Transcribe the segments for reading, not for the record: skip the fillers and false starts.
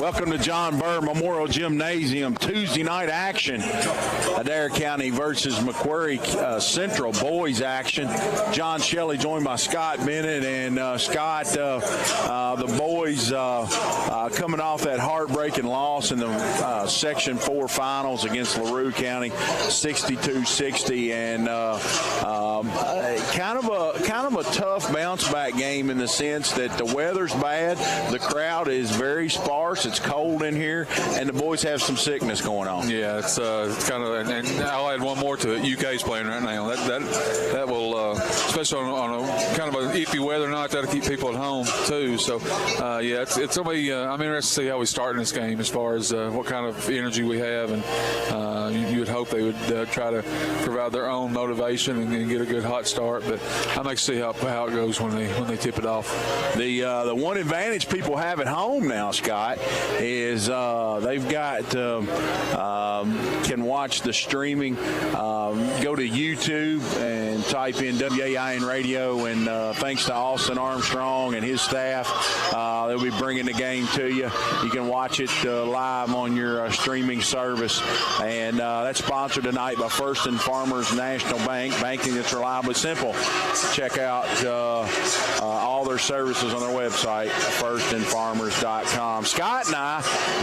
Welcome to John Burr Memorial Gymnasium. Tuesday night action. Adair County versus McCreary Central boys action. John Shelley joined by Scott Bennett. And Scott, the boys coming off that heartbreaking loss in the Section 4 finals against LaRue County, 62-60. And kind of a tough bounce back game in the sense that the weather's bad, the crowd is very sparse, it's cold in here, and the boys have some sickness going on. Yeah, it's kind of, and I'll add one more to it. UK's playing right now. That will, especially on a kind of an iffy weather night, that'll keep people at home too. So yeah, it's gonna be. I'm interested to see how we start in this game as far as what kind of energy we have, and you would hope they would try to provide their own motivation and get a good hot start. But I'm anxious to see how it goes when they tip it off. The one advantage people have at home now, Scott, is they've got can watch the streaming. Go to YouTube and type in WAIN Radio, and thanks to Austin Armstrong and his staff, they'll be bringing the game to you. You can watch it live on your streaming service, and that's sponsored tonight by First and Farmers National Bank, banking that's reliably simple. Check out all their services on their website, firstandfarmers.com. Scott and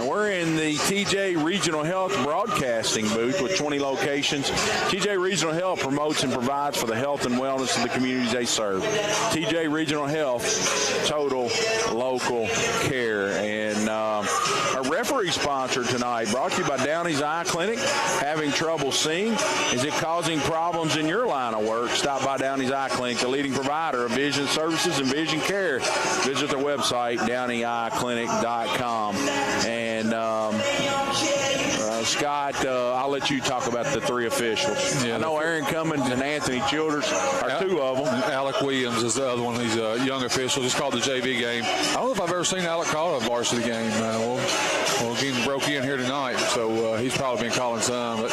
we're in the TJ Regional Health broadcasting booth with 20 locations. TJ Regional Health promotes and provides for the health and wellness of the communities they serve. TJ Regional Health, total local care. And our referee sponsor tonight, brought to you by Downey's Eye Clinic. Having trouble seeing? Is it causing problems in your line of work? Stop by Downey's Eye Clinic, the leading provider of vision services and vision care. Visit their website, DowneyEyeClinic.com. And Scott, I'll let you talk about the three officials. Yeah, I know Aaron Cummins and Anthony Childers are two of them. Alec Williams is the other one. He's a young official. Just called the JV game. I don't know if I've ever seen Alec call a varsity game. We'll get him broke in here tonight, so he's probably been calling some. But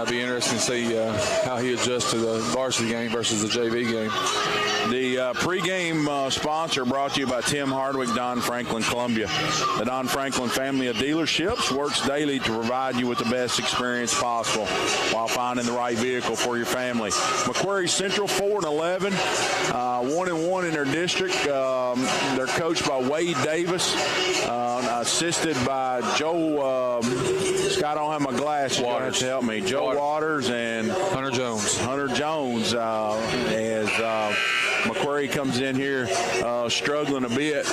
it'd be interesting to see how he adjusts to the varsity game versus the JV game. The pregame sponsor brought to you by Tim Hardwick, Don Franklin, Columbia. The Don Franklin family of dealerships works daily to provide you with the best experience possible while finding the right vehicle for your family. McCreary Central 4-11, 1-1 in their district. They're coached by Wade Davis, assisted by Joe. Scott, I don't have my glasses. You're going to have to help me. Joe Waters and Hunter Jones. As McCreary comes in here struggling a bit.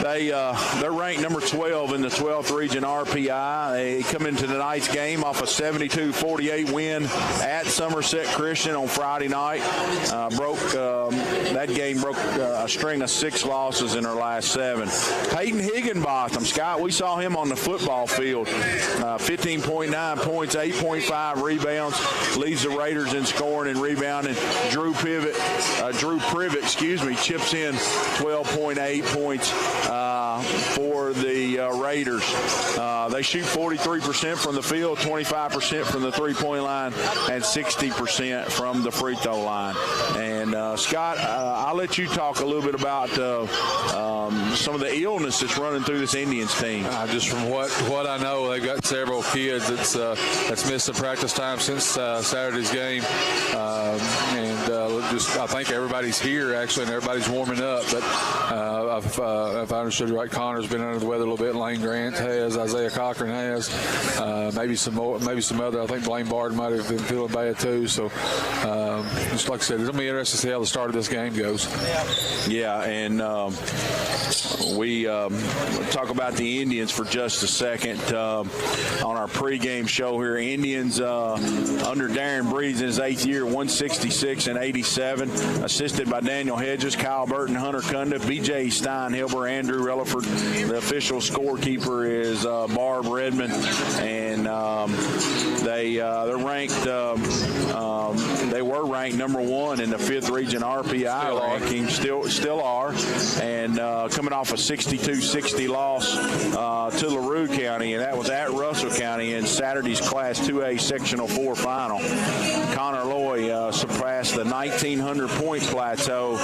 They're ranked number 12 in the 12th region RPI. They come into tonight's game off a 72-48 win at Somerset Christian on Friday night. That game broke a string of 6 losses in their last 7. Hayden Higginbotham, Scott, we saw him on the football field. 15.9 points, 8.5 rebounds, leads the Raiders in scoring and rebounding. Drew Privet, chips in 12.8 points for the Raiders. They shoot 43% from the field, 25% from the three-point line, and 60% from the free throw line. And Scott, I'll let you talk a little bit about some of the illness that's running through this Indians team. Just from what I know, they've got several kids that's missed some practice time since Saturday's game, I think everybody's here actually, and everybody's warming up. But if I understood right, Connor's been under the weather a little bit. Lane Grant has, Isaiah Cochran has, maybe some other. I think Blaine Bard might have been feeling bad too. So just like I said, it's gonna be interesting to see how the start of this game goes. Yeah, and we talk about the Indians for just a second on our pregame show here. Indians under Darren Breeze in his 8th year, 166-87, assisted by Daniel Hedges, Kyle Burton, Hunter Cunda, B.J. Steinhilber, Andrew Relaford. The official scorekeeper is Barb Redmond, and they're ranked. They were ranked number 1 in the 5th region RPI ranking. Still are, and coming off a 62-60 loss to LaRue County, and that was at Russell County in Saturday's Class 2A Sectional 4 final. Connor Loy surpassed the 1,900-point plateau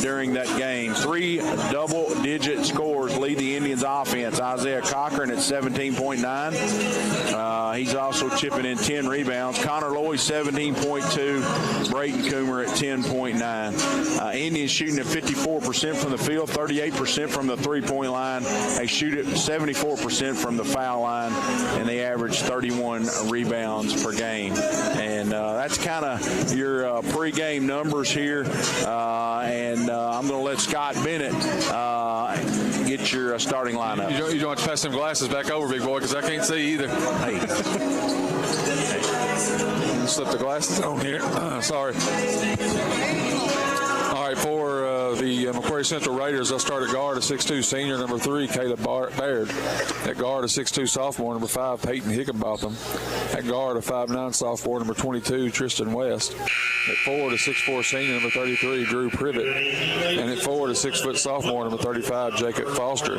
during that game. 3 double-digit scores lead the Indians' offense. Isaiah Cochran at 17.9. He's also chipping in 10 rebounds. Connor Lloyd, 17.2. Brayton Coomer at 10.9. Indians shooting at 54% from the field, 38% from the three-point line. They shoot at 74% from the foul line, and they average 31 rebounds per game. And that's kind of your pregame numbers here. And I'm going to let Scott Bennett get your starting lineup. You don't have to pass them glasses back over, big boy, because I can't see either. Hey. Slip the glasses on here. Sorry. All right, for the McCreary Central Raiders, they'll start at guard, a 6'2 senior, number 3, Caleb Baird. At guard, a 6'2 sophomore, number 5, Peyton Hickenbotham. At guard, a 5'9 sophomore, number 22, Tristan West. At forward, a 6'4 senior, number 33, Drew Privet. And at forward, a 6' sophomore, number 35, Jacob Foster.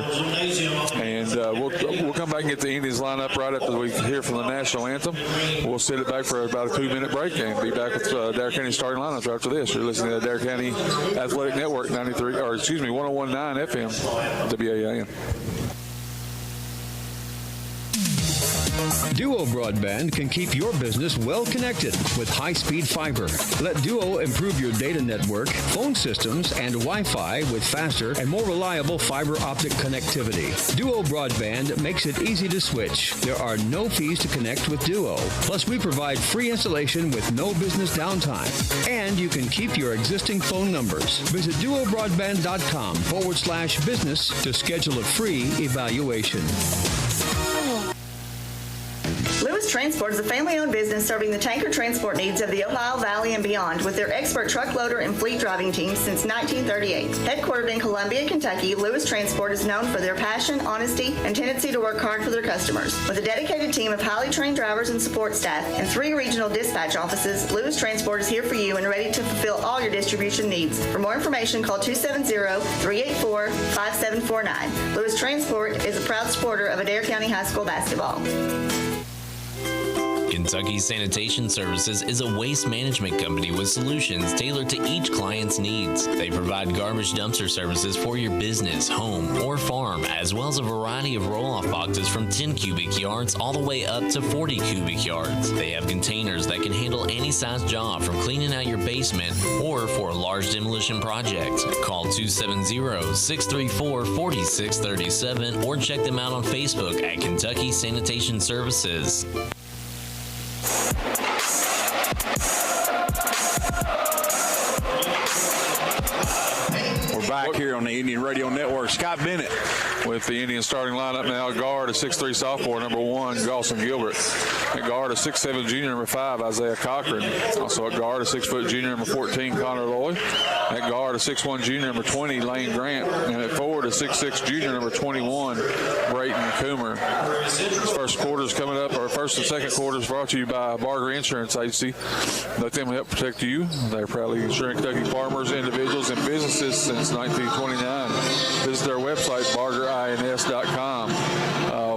And we'll come back and get the Indians line up right after we hear from the national anthem. We'll sit it back for about a 2-minute break and be back with Adair County starting lineups right after this. You're listening to Adair County Athletic Network, 101.9 FM, WAAN. Duo Broadband can keep your business well connected with high-speed fiber. Let Duo improve your data network, phone systems, and Wi-Fi with faster and more reliable fiber optic connectivity. Duo Broadband makes it easy to switch. There are no fees to connect with Duo. Plus, we provide free installation with no business downtime. And you can keep your existing phone numbers. Visit duobroadband.com/business to schedule a free evaluation. Lewis Transport is a family-owned business serving the tanker transport needs of the Ohio Valley and beyond with their expert truck loader and fleet driving teams since 1938. Headquartered in Columbia, Kentucky, Lewis Transport is known for their passion, honesty, and tendency to work hard for their customers. With a dedicated team of highly trained drivers and support staff and 3 regional dispatch offices, Lewis Transport is here for you and ready to fulfill all your distribution needs. For more information, call 270-384-5749. Lewis Transport is a proud supporter of Adair County High School basketball. Kentucky Sanitation Services is a waste management company with solutions tailored to each client's needs. They provide garbage dumpster services for your business, home, or farm, as well as a variety of roll-off boxes from 10 cubic yards all the way up to 40 cubic yards. They have containers that can handle any size job from cleaning out your basement or for a large demolition project. Call 270-634-4637 or check them out on Facebook at Kentucky Sanitation Services. Back here on the Indian Radio Network, Scott Bennett. With the Indian starting lineup now, guard, a 6'3 sophomore, number 1, Galson Gilbert. At guard, a 6'7 junior, number 5, Isaiah Cochran. Also at guard, a 6' junior, number 14, Connor Lloyd. At guard, a 6'1 junior, number 20, Lane Grant. And at forward, a 6'6 junior, number 21, Brayton Coomer. This first quarter's coming up, or first and second quarters brought to you by Barger Insurance Agency. Let them help protect you. They're proudly insuring Kentucky farmers, individuals, and businesses since 1929. Visit their website, bargerins.com.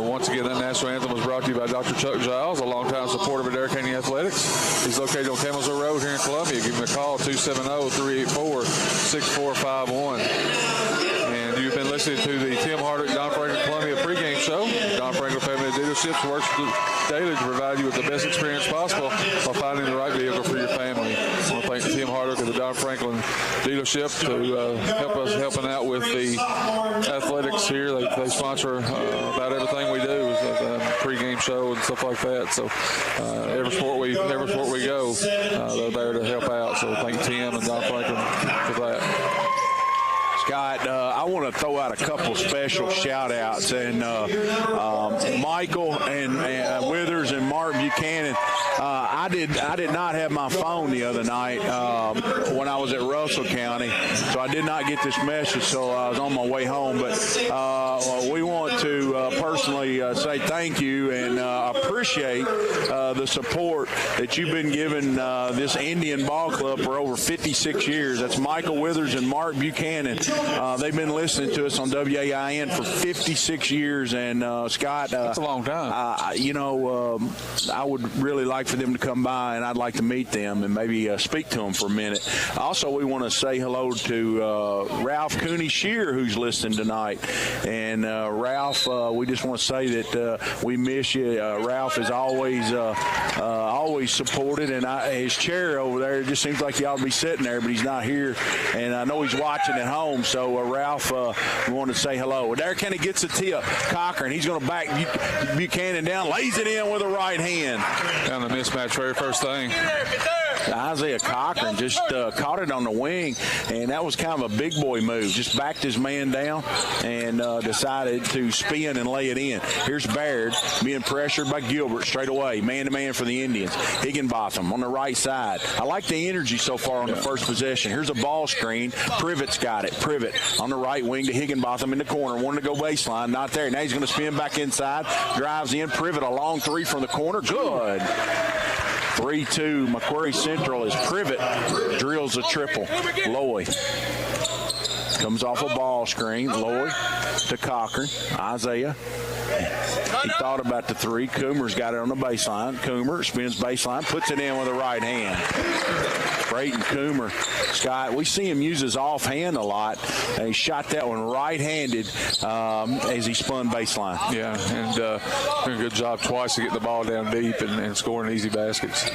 Once again, that national anthem was brought to you by Dr. Chuck Giles, a longtime supporter of Adair County Athletics. He's located on Campbellsville Road here in Columbia. Give him a call, 270-384-6451. And you've been listening to the Tim Hardwick, Don Franklin Columbia pregame show. Don Franklin Family Dealerships works daily to provide you with the best experience possible while finding the right vehicle for your family. I want to thank Tim Hardwick of the Don Franklin dealership to helping out with the athletics here. They sponsor about everything we do, the pregame show and stuff like that. So every sport we go, they're there to help out. So thank Tim and Don Franklin for that. Scott, I want to throw out a couple special shout-outs. And Michael and Withers and Mark Buchanan, I did not have my phone the other night when I was at Russell County, so I did not get this message, so I was on my way home. But we want to personally say thank you and appreciate the support that you've been giving this Indian Ball Club for over 56 years. That's Michael Withers and Mark Buchanan. they've been listening to us on WAIN for 56 years. And, Scott, that's a long time. I would really like for them to come by, and I'd like to meet them and maybe speak to them for a minute. Also, we want to say hello to Ralph Cooney Shear, who's listening tonight. And, Ralph, we just want to say that we miss you. Ralph is always supported, and his chair over there, it just seems like he ought to be sitting there, but he's not here. And I know he's watching at home. So, Ralph, we want to say hello. Adair kind of gets a tip. Cochran, he's going to back Buchanan down, lays it in with a right hand. Down the mismatch very first thing. Isaiah Cochran just caught it on the wing, and that was kind of a big boy move. Just backed his man down and decided to spin and lay it in. Here's Baird being pressured by Gilbert straight away. Man-to-man for the Indians. Higginbotham on the right side. I like the energy so far on the first possession. Here's a ball screen. Privet's got it. Privet on the right wing to Higginbotham in the corner. Wanted to go baseline. Not there. Now he's going to spin back inside. Drives in. Privet a long three from the corner. Good. 3-2, McCreary Central as Privet drills a triple. Loy comes off a ball screen. Loy to Cochran. Isaiah. He thought about the three. Coomer's got it on the baseline. Coomer spins baseline, puts it in with the right hand. Brayton Coomer, Scott, we see him use his offhand a lot. And he shot that one right-handed as he spun baseline. Yeah, and doing a good job twice to get the ball down deep and scoring easy baskets.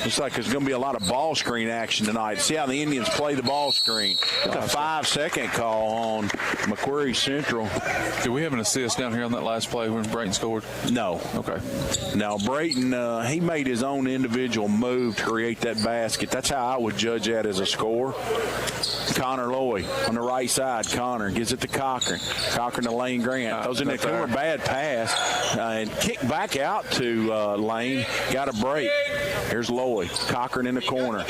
Looks like there's going to be a lot of ball screen action tonight. See how the Indians play the ball screen. That's a 5-second call on McCreary Central. Do we have an assist down here on that last play when Brayton scored? No. Okay. Now, Brayton, he made his own individual move to create that basket. That's how I would judge that as a score. Connor Loy on the right side. Connor gives it to Cochran. Cochran to Lane Grant. Those in the Coomer, bad pass. And kick back out to Lane. Got a break. Here's Loy. Cochran in the corner.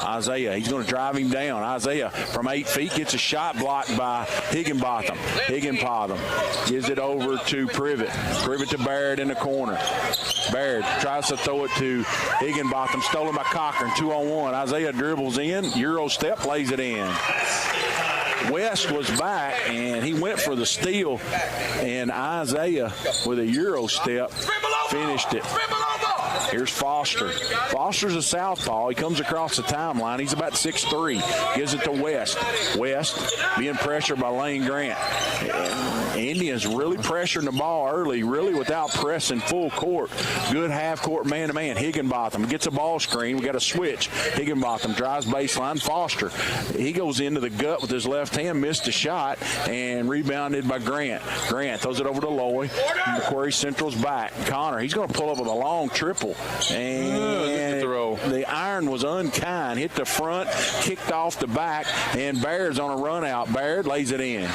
Isaiah, he's going to drive him down. Isaiah from 8 feet gets a shot blocked by Higginbotham. Higginbotham gives it over to Privet. Privet to Baird in the corner. Baird tries to throw it to Higginbotham. Stolen by Cochran. 2-on-1. Isaiah dribbles in. Euro step, lays it in. West was back, and he went for the steal, and Isaiah, with a Euro step, finished it. Here's Foster. Foster's a southpaw. He comes across the timeline. He's about 6'3". Gives it to West. West being pressured by Lane Grant. Indians really pressuring the ball early, really without pressing full court. Good half-court man-to-man. Higginbotham gets a ball screen. We got a switch. Higginbotham drives baseline. Foster, he goes into the gut with his left hand, missed a shot, and rebounded by Grant. Grant throws it over to Loy. McCreary Central's back. Connor, he's going to pull up with a long triple. And the iron was unkind. Hit the front, kicked off the back, and Baird's on a run out. Baird lays it in.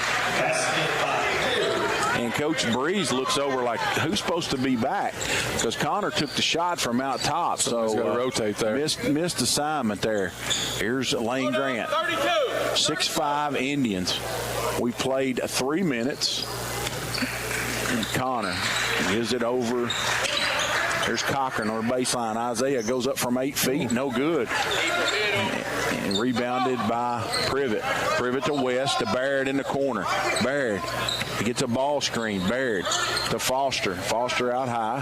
And Coach Breeze looks over like, who's supposed to be back? Because Connor took the shot from out top. So he's got to rotate there. Missed assignment there. Here's Lane Grant. 6'5" Indians. We played 3 minutes. And Connor gives it over. There's Cochran on the baseline. Isaiah goes up from 8 feet. No good. And rebounded by Privet. Privet to West to Baird in the corner. Baird. He gets a ball screen. Baird to Foster. Foster out high.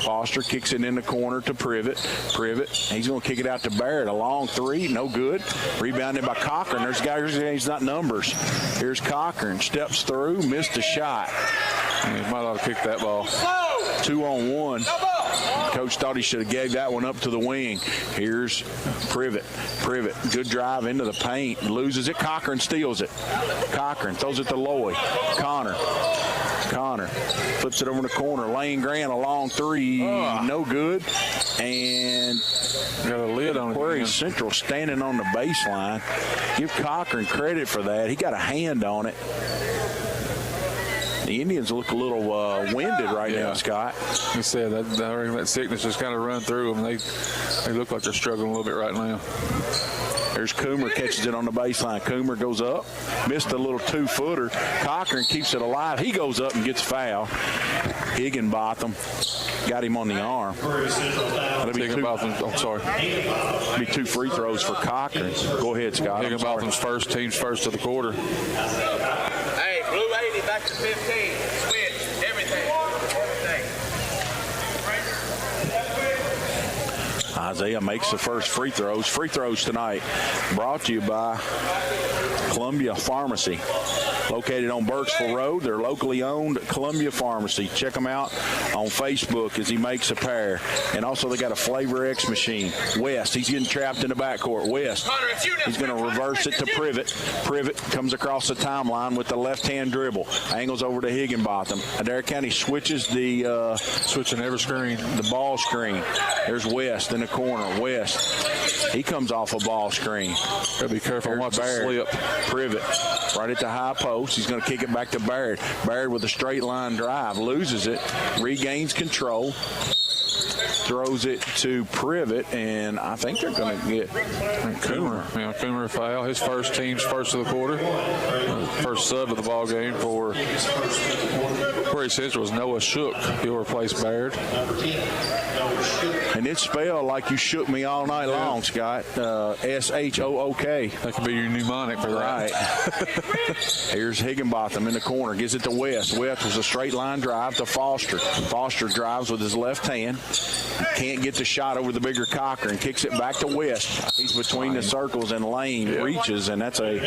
Foster kicks it in the corner to Privet. Privet. He's going to kick it out to Baird. A long three. No good. Rebounded by Cochran. There's guys, he's not numbers. Here's Cochran. Steps through. Missed a shot. He might have kicked that ball. 2-on-1. Coach thought he should have gave that one up to the wing. Here's Privet. Privet, good drive into the paint. Loses it. Cochran steals it. Cochran throws it to Loy. Connor flips it over in the corner. Lane Grant, a long three. No good. And got a lid on it. McCreary Central standing on the baseline. Give Cochran credit for that. He got a hand on it. The Indians look a little winded right now, Scott. You said that sickness just kind of run through them. They look like they're struggling a little bit right now. There's Coomer, catches it on the baseline. Coomer goes up, missed a little 2-footer. Cochran keeps it alive. He goes up and gets fouled. Higginbotham got him on the arm. I'm sorry. It'll be 2 free throws for Cochran. Go ahead, Scott. Higginbotham's team's first of the quarter. Hey, blue 80 back to 15. Switch. Everything. Isaiah makes the first free throws. Free throws tonight brought to you by Columbia Pharmacy. Located on Burkesville Road, they're locally owned Columbia Pharmacy. Check them out on Facebook as he makes a pair. And also they got a Flavor X machine. West, he's getting trapped in the backcourt. West, he's going to reverse it to Privet. Privet comes across the timeline with the left-hand dribble. Angles over to Higginbotham. Adair County switches the switching every screen. The ball screen. There's West in the corner. West, he comes off a ball screen. Gotta be careful. Watch it slip. Privet right at the high post. He's going to kick it back to Baird. Baird with a straight line drive. Loses it. Regains control. Throws it to Privet, and I think they're going to get Coomer. Yeah, Coomer foul. His team's first of the quarter. First sub of the ball game for Prairie Central was Noah Shook. He'll replace Baird. And it's spelled like you shook me all night long, Scott. S-H-O-O-K. That could be your mnemonic for that. Right. Here's Higginbotham in the corner. Gives it to West. West was a straight line drive to Foster. Foster drives with his left hand. Can't get the shot over the bigger Cochran. Kicks it back to West. He's between the circles, and Lane reaches, and that's a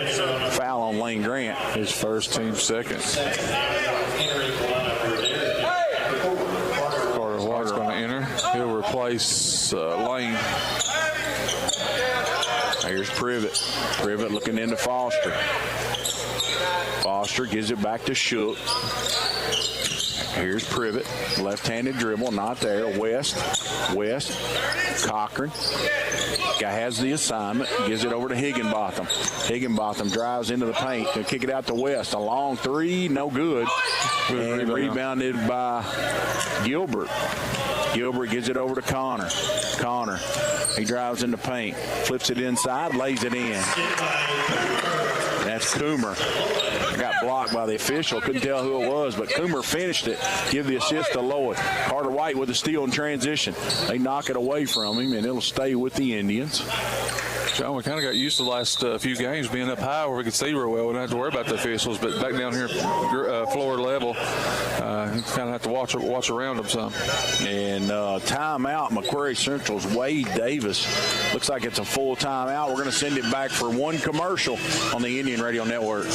foul on Lane Grant. His first, team second. Carter White's going to enter. He'll replace Lane. Here's Privet. Privet looking into Foster. Foster gives it back to Shook. Here's Privet. Left-handed dribble, not there. West. Cochran. Guy has the assignment. Gives it over to Higginbotham. Higginbotham drives into the paint. Gonna kick it out to West. A long three, no good. And rebounded by Gilbert. Gilbert gives it over to Connor. Connor. He drives in the paint. Flips it inside, lays it in. That's Coomer. Got blocked by the official. Couldn't tell who it was, but Coomer finished it. Give the assist to Lloyd. Carter White with a steal in transition. They knock it away from him, and it'll stay with the Indians. John, we kind of got used to the last few games being up high where we could see real well. We don't have to worry about the officials, but back down here floor level, you kind of have to watch around them some. And timeout, McCreary Central's Wade Davis. Looks like it's a full timeout. We're going to send it back for one commercial on the Indian Radio Network.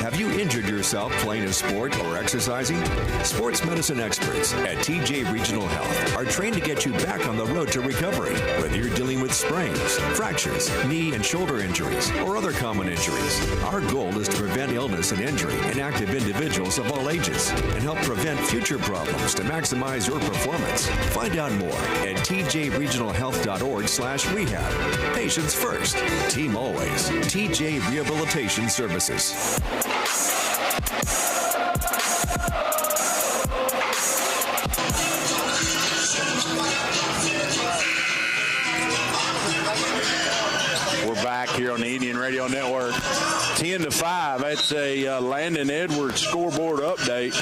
Have you injured yourself playing a sport or exercising? Sports medicine experts at TJ Regional Health are trained to get you back on the road to recovery. Whether you're dealing with sprains, fractures, knee and shoulder injuries, or other common injuries, our goal is to prevent illness and injury in active individuals of all ages and help prevent future problems to maximize your performance. Find out more at tjregionalhealth.org/rehab. Patients first, team always. TJ Rehabilitation Services. We're back here on the Indian Radio Network. 10-5. That's a Landon Edwards scoreboard update.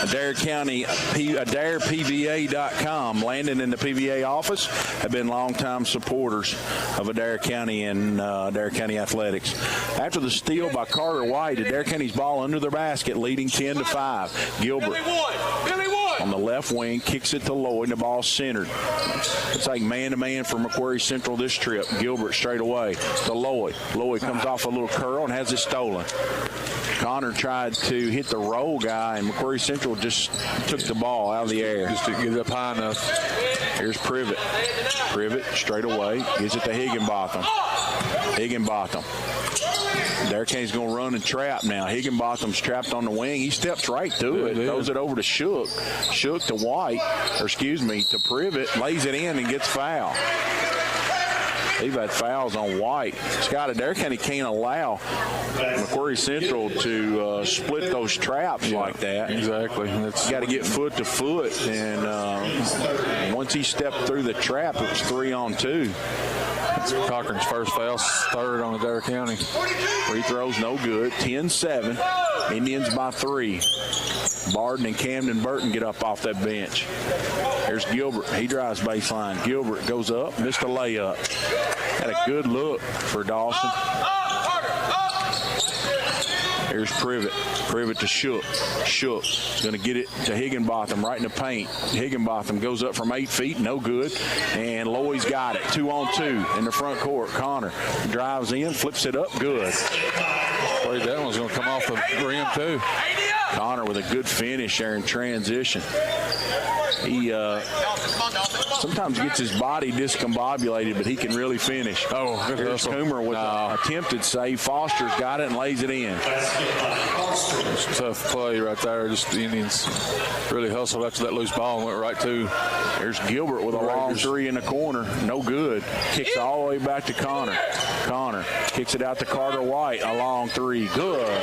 Adair County, AdairPVA.com. Landon and the PVA office have been longtime supporters of Adair County and Adair County athletics. After the steal by Carter White, Adair County's ball under their basket, leading 10-5. Gilbert on the left wing kicks it to Lloyd. The ball centered. It's like man-to-man for McCreary Central this trip. Gilbert straight away to Lloyd. Lloyd comes off a little curl and has it stolen. Connor tried to hit the roll guy, and McCreary Central just took the ball out of the air. Just to get it up high enough. Here's Privet. Privet straight away. Gives it to Higginbotham. Higginbotham. Adair County's going to run and trap now. Higginbotham's trapped on the wing. He steps right through it. Throws it over to Shook. Shook to White. To Privet. Lays it in and gets fouled. They've had fouls on White. Scott, Adair County can't allow McCreary Central to split those traps like that. Exactly. That's got to get foot to foot, and once he stepped through the trap, it was 3-on-2. That's Cochran's first foul, third on Adair County. Free throws no good. 10-7. Indians by 3. Barden and Camden Burton get up off that bench. There's Gilbert. He drives baseline. Gilbert goes up, missed a layup. Had a good look for Dawson. Here's Privet. Privet to Shook. Shook is going to get it to Higginbotham right in the paint. Higginbotham goes up from 8 feet, no good. And Lloyd's got it. 2-on-2 in the front court. Connor drives in, flips it up, good. Wait, that one's going to come off the rim, too. Connor with a good finish there in transition. He sometimes gets his body discombobulated, but he can really finish. Oh, good Here's Coomer with an attempted save. Foster's got it and lays it in. It's a tough play right there. Just the Indians really hustled after that loose ball and went right to. There's Gilbert with a long 3 in the corner. No good. Kicks all the way back to Connor. Connor kicks it out to Carter White. A long 3. Good.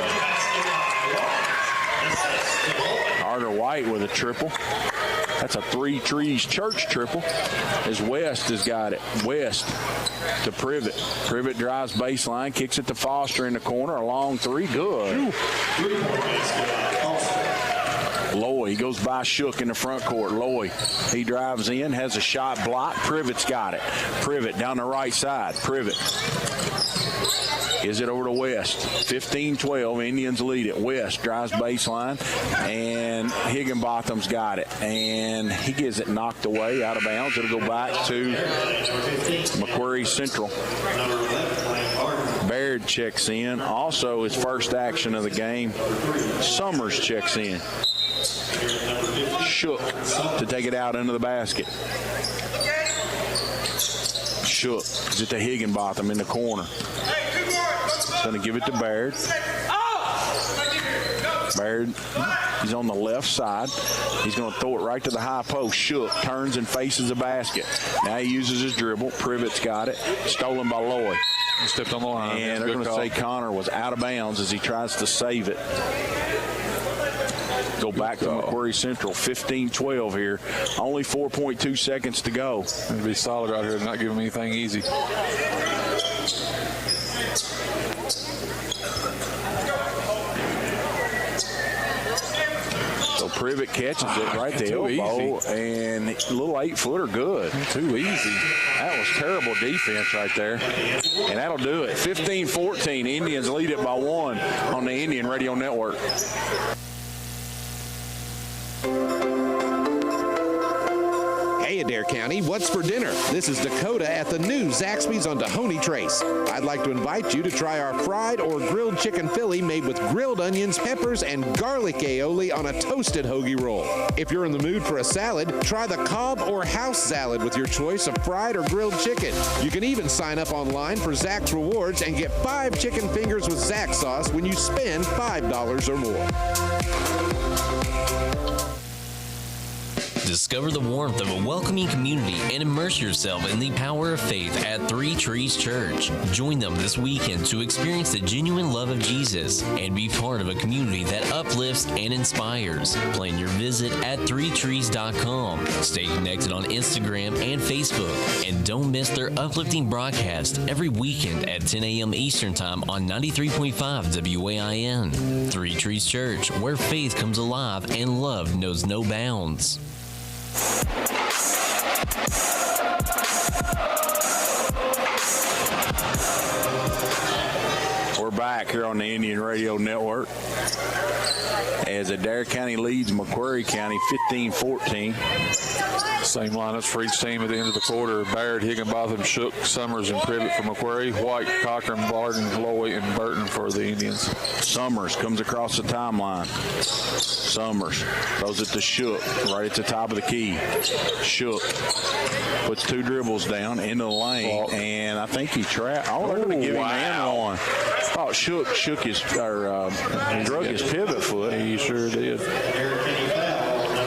Carter White with a triple. That's a Three Trees Church triple as West has got it. West to Privet. Privet drives baseline, kicks it to Foster in the corner. A long 3. Good. Loy, he goes by Shook in the front court. Loy, he drives in, has a shot blocked. Privet's got it. Privet down the right side. Privet gives it over to West. 15-12, Indians lead it. West drives baseline, and Higginbotham's got it. And he gets it knocked away, out of bounds. It'll go back to McCreary Central. Baird checks in. Also his first action of the game. Summers checks in. Shook to take it out into the basket. Shook gives it to Higginbotham in the corner. Going to give it to Baird. Baird, he's on the left side. He's going to throw it right to the high post. Shook turns and faces the basket. Now he uses his dribble. Privet's got it. Stolen by Lloyd. He stepped on the line. And they're going to say Connor was out of bounds as he tries to save it. Go back to McCreary Central. 15-12 here. Only 4.2 seconds to go. It'd be solid right here, not giving him anything easy. So Privet catches it right there. Elbow, and a little 8-footer good. Too easy. That was terrible defense right there. And that'll do it. 15-14. Indians lead it by 1 on the Indian Radio Network. Hey, Adair County, what's for dinner? This is Dakota at the new Zaxby's on Dahoney Trace. I'd like to invite you to try our fried or grilled chicken Philly made with grilled onions, peppers, and garlic aioli on a toasted hoagie roll. If you're in the mood for a salad, try the Cobb or house salad with your choice of fried or grilled chicken. You can even sign up online for Zach's Rewards and get 5 chicken fingers with Zach sauce when you spend $5 or more. Discover the warmth of a welcoming community and immerse yourself in the power of faith at Three Trees Church. Join them this weekend to experience the genuine love of Jesus and be part of a community that uplifts and inspires. Plan your visit at threetrees.com. Stay connected on Instagram and Facebook. And don't miss their uplifting broadcast every weekend at 10 a.m. Eastern Time on 93.5 WAIN. Three Trees Church, where faith comes alive and love knows no bounds. We're back here on the Indian Radio Network as Adair County leads McCreary County 15-14. Same lineups for each team at the end of the quarter. Baird, Higginbotham, Shook, Summers, and Privet for McCreary. White, Cochran, Barden, Loy, and Burton for the Indians. Summers comes across the timeline. Summers throws it to Shook right at the top of the key. Shook puts 2 dribbles down into the lane, and I think he trapped. Oh, they're going to give him and one. Thought Shook drug his pivot foot. He sure did.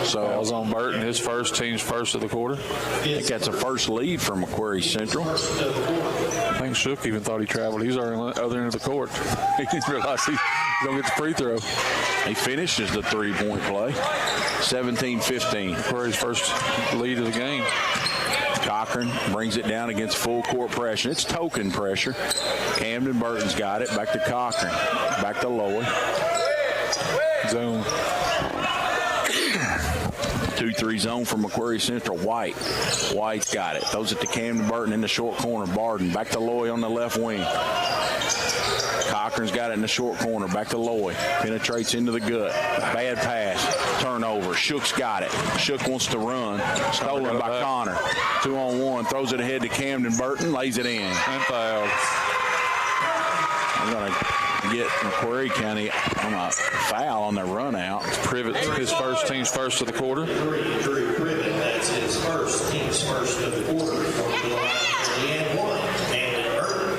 So fouls on Burton, his team's first of the quarter. I think that's a first lead for McCreary Central. I think Shook even thought he traveled. He's on the other end of the court. He didn't realize he's going to get the free throw. He finishes the three-point play. 17-15. McCreary's first lead of the game. Cochran brings it down against full court pressure. It's token pressure. Camden Burton's got it. Back to Cochran. Back to Lowy. Zone. 2-3 zone for McCreary Central. White's got it. Throws it to Camden Burton in the short corner. Barden back to Lowy on the left wing. Cochran's got it in the short corner. Back to Lowy. Penetrates into the gut. Bad pass. Turnover. Shook's got it. Shook wants to run. Stolen by Connor. 2-on-1. Throws it ahead to Camden Burton. Lays it in. And fouled. I'm going to get McCreary County on a foul on their run out. Privet, his team's first of the quarter. That's his team's first of the quarter. And one. And Burton.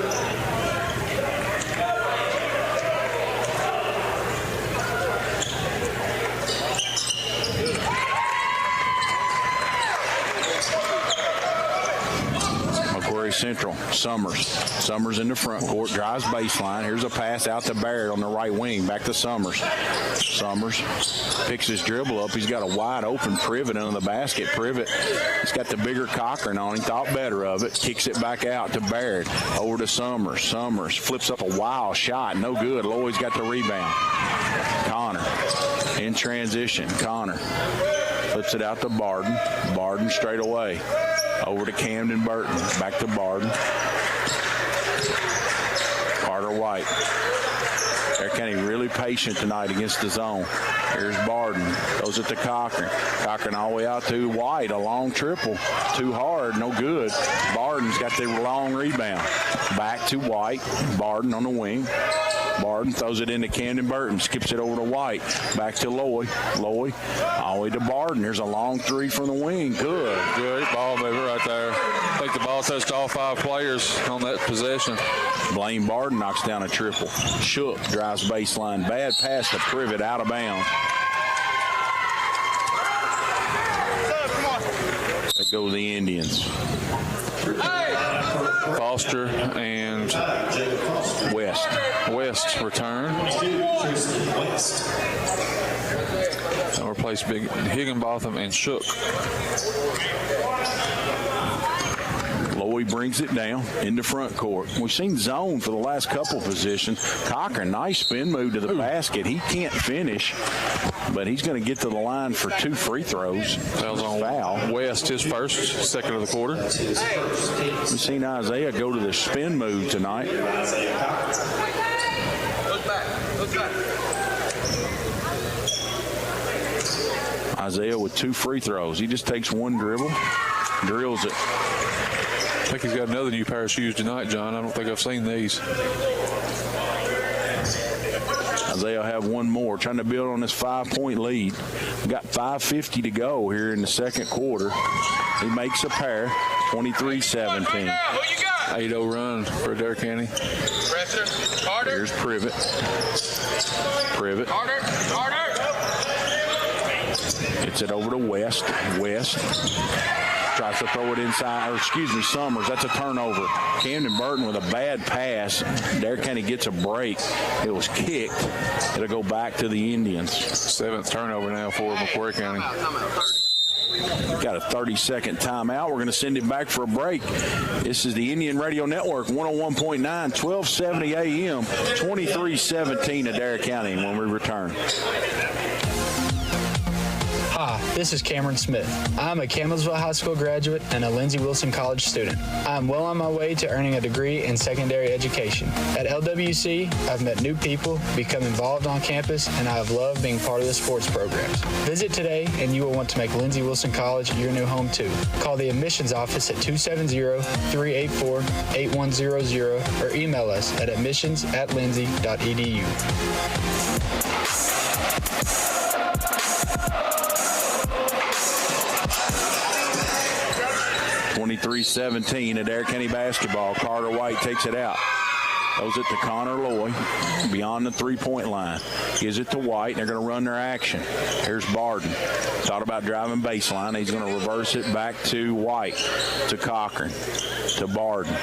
McCreary Central, Summers in the front court, drives baseline. Here's a pass out to Barrett on the right wing. Back to Summers. Summers picks his dribble up. He's got a wide open Privet under the basket. Privet, he's got the bigger Cochran on. He thought better of it. Kicks it back out to Barrett. Over to Summers. Summers flips up a wild shot. No good. Lloyd's got the rebound. Connor in transition. Connor flips it out to Barden. Barden straight away. Over to Camden Burton. Back to Barden. Carter White. Adair County really patient tonight against the zone. Here's Barden. Throws it to Cochran. Cochran all the way out to White. A long triple. Too hard. No good. Barden's got the long rebound. Back to White. Barden on the wing. Barden throws it into Camden Burton. Skips it over to White. Back to Lowy. Lowy all the way to Barden. Here's a long three from the wing. Good. Good ball mover right there. I think the ball touched all 5 players on that possession. Blaine Barden knocks down a triple. Shook drives baseline. Bad pass to Privet out of bounds. There go the Indians. Foster and West return. And replace Big Higginbotham and Shook. Lowy brings it down in the front court. We've seen zone for the last couple positions. Cochran, nice spin move to the basket. He can't finish, but he's going to get to the line for 2 free throws. Fouls on foul. West, his second of the quarter. We've seen Isaiah go to the spin move tonight. Look back. Isaiah with 2 free throws. He just takes 1 dribble, drills it. I think he's got another new pair of shoes tonight, John. I don't think I've seen these. Isaiah will have 1 more, trying to build on this 5-point lead. We've got 5:50 to go here in the second quarter. He makes a pair, 23-17. 8-0 run for Adair County. Here's Privet. Gets it over to West. Tries to throw it inside, Summers. That's a turnover. Camden Burton with a bad pass. Adair County gets a break. It was kicked. It'll go back to the Indians. 7th turnover now for McCreary County. Got a 30-second timeout. We're going to send it back for a break. This is the Indian Radio Network, 101.9, 1270 AM, 23-17 Adair County when we return. Hi, this is Cameron Smith. I'm a Campbellsville High School graduate and a Lindsey Wilson College student. I'm well on my way to earning a degree in secondary education. At LWC, I've met new people, become involved on campus, and I have loved being part of the sports programs. Visit today and you will want to make Lindsey Wilson College your new home too. Call the admissions office at 270-384-8100 or email us at admissions@lindsey.edu. 23-17 Adair County basketball. Carter White takes it out. Throws it to Connor Loy beyond the three-point line. Gives it to White, and they're going to run their action. Here's Barden. Thought about driving baseline. He's going to reverse it back to White, to Cochran, to Barden.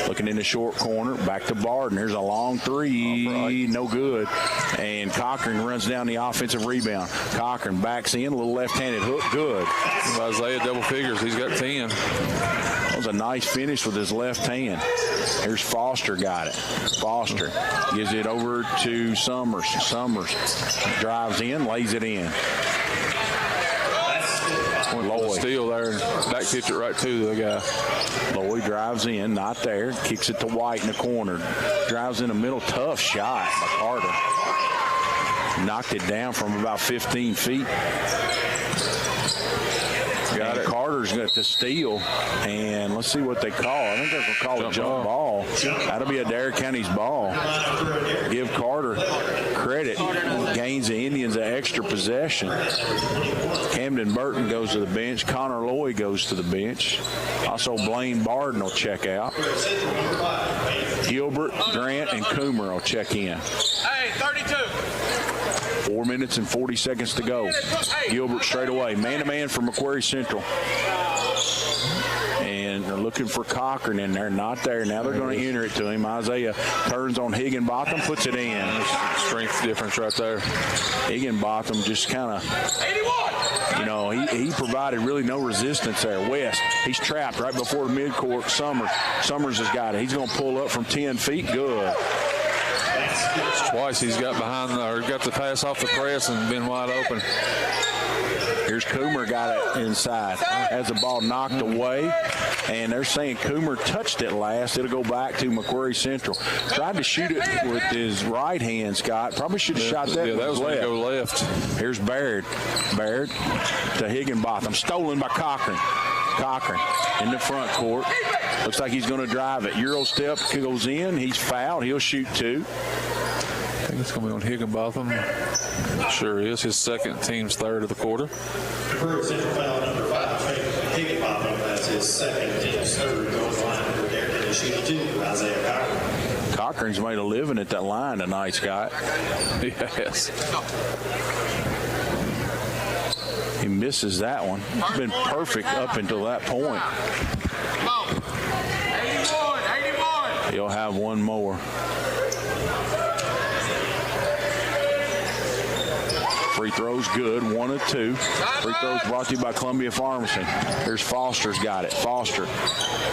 Looking in the short corner, back to Barden. There's a long three, no good. And Cochran runs down the offensive rebound. Cochran backs in, a little left-handed hook, good. Isaiah double figures. He's got 10. That was a nice finish with his left hand. Here's Foster, got it. Foster gives it over to Summers. Summers drives in, lays it in. Lloyd. Steal there and back pitch it right to the guy. Lloyd drives in, not there. Kicks it to White in the corner. Drives in the middle, tough shot by Carter. Knocked it down from about 15 feet. Got it. Carter's got to steal, and let's see what they call. I think they're going to call a jump ball. That'll be Adair County's ball. Give Carter credit. Gains the Indians an extra possession. Camden Burton goes to the bench. Connor Loy goes to the bench. Also, Blaine Barden will check out. Gilbert, Grant, and Coomer will check in. Hey, 32. 4 minutes and 40 seconds to go. Gilbert straight away. Man-to-man for McCreary Central. And they're looking for Cochran in there. Not there. Now they're going to enter it to him. Isaiah turns on Higginbotham, puts it in. Strength difference right there. Higginbotham just kind of, you know, he provided really no resistance there. West, he's trapped right before the midcourt. Summers has got it. He's going to pull up from 10 feet. Good. Twice he's got got the pass off the press and been wide open. Here's Coomer, got it inside. Has the ball knocked away, and they're saying Coomer touched it last. It'll go back to McCreary Central. Tried to shoot it with his right hand, Scott. Probably should have shot that with that was his left. Go left. Here's Baird. Baird to Higginbotham. Stolen by Cochran. Cochran in the front court. Looks like he's going to drive it. Euro step goes in. He's fouled. He'll shoot two. I think it's going to be on Higginbotham. Sure is. His second, team's third of the quarter. McCreary Central foul number 5, Higginbotham. That's his second, team's third. Goes line for Adair County shooting two. Isaiah Cochran. Cochran's made a living at that line tonight, Scott. Yes. He misses that one. He's been perfect up until that point. 81. He'll have one more. Free throws good, 1 of 2. Free throws brought to you by Columbia Pharmacy. Here's Foster's got it. Foster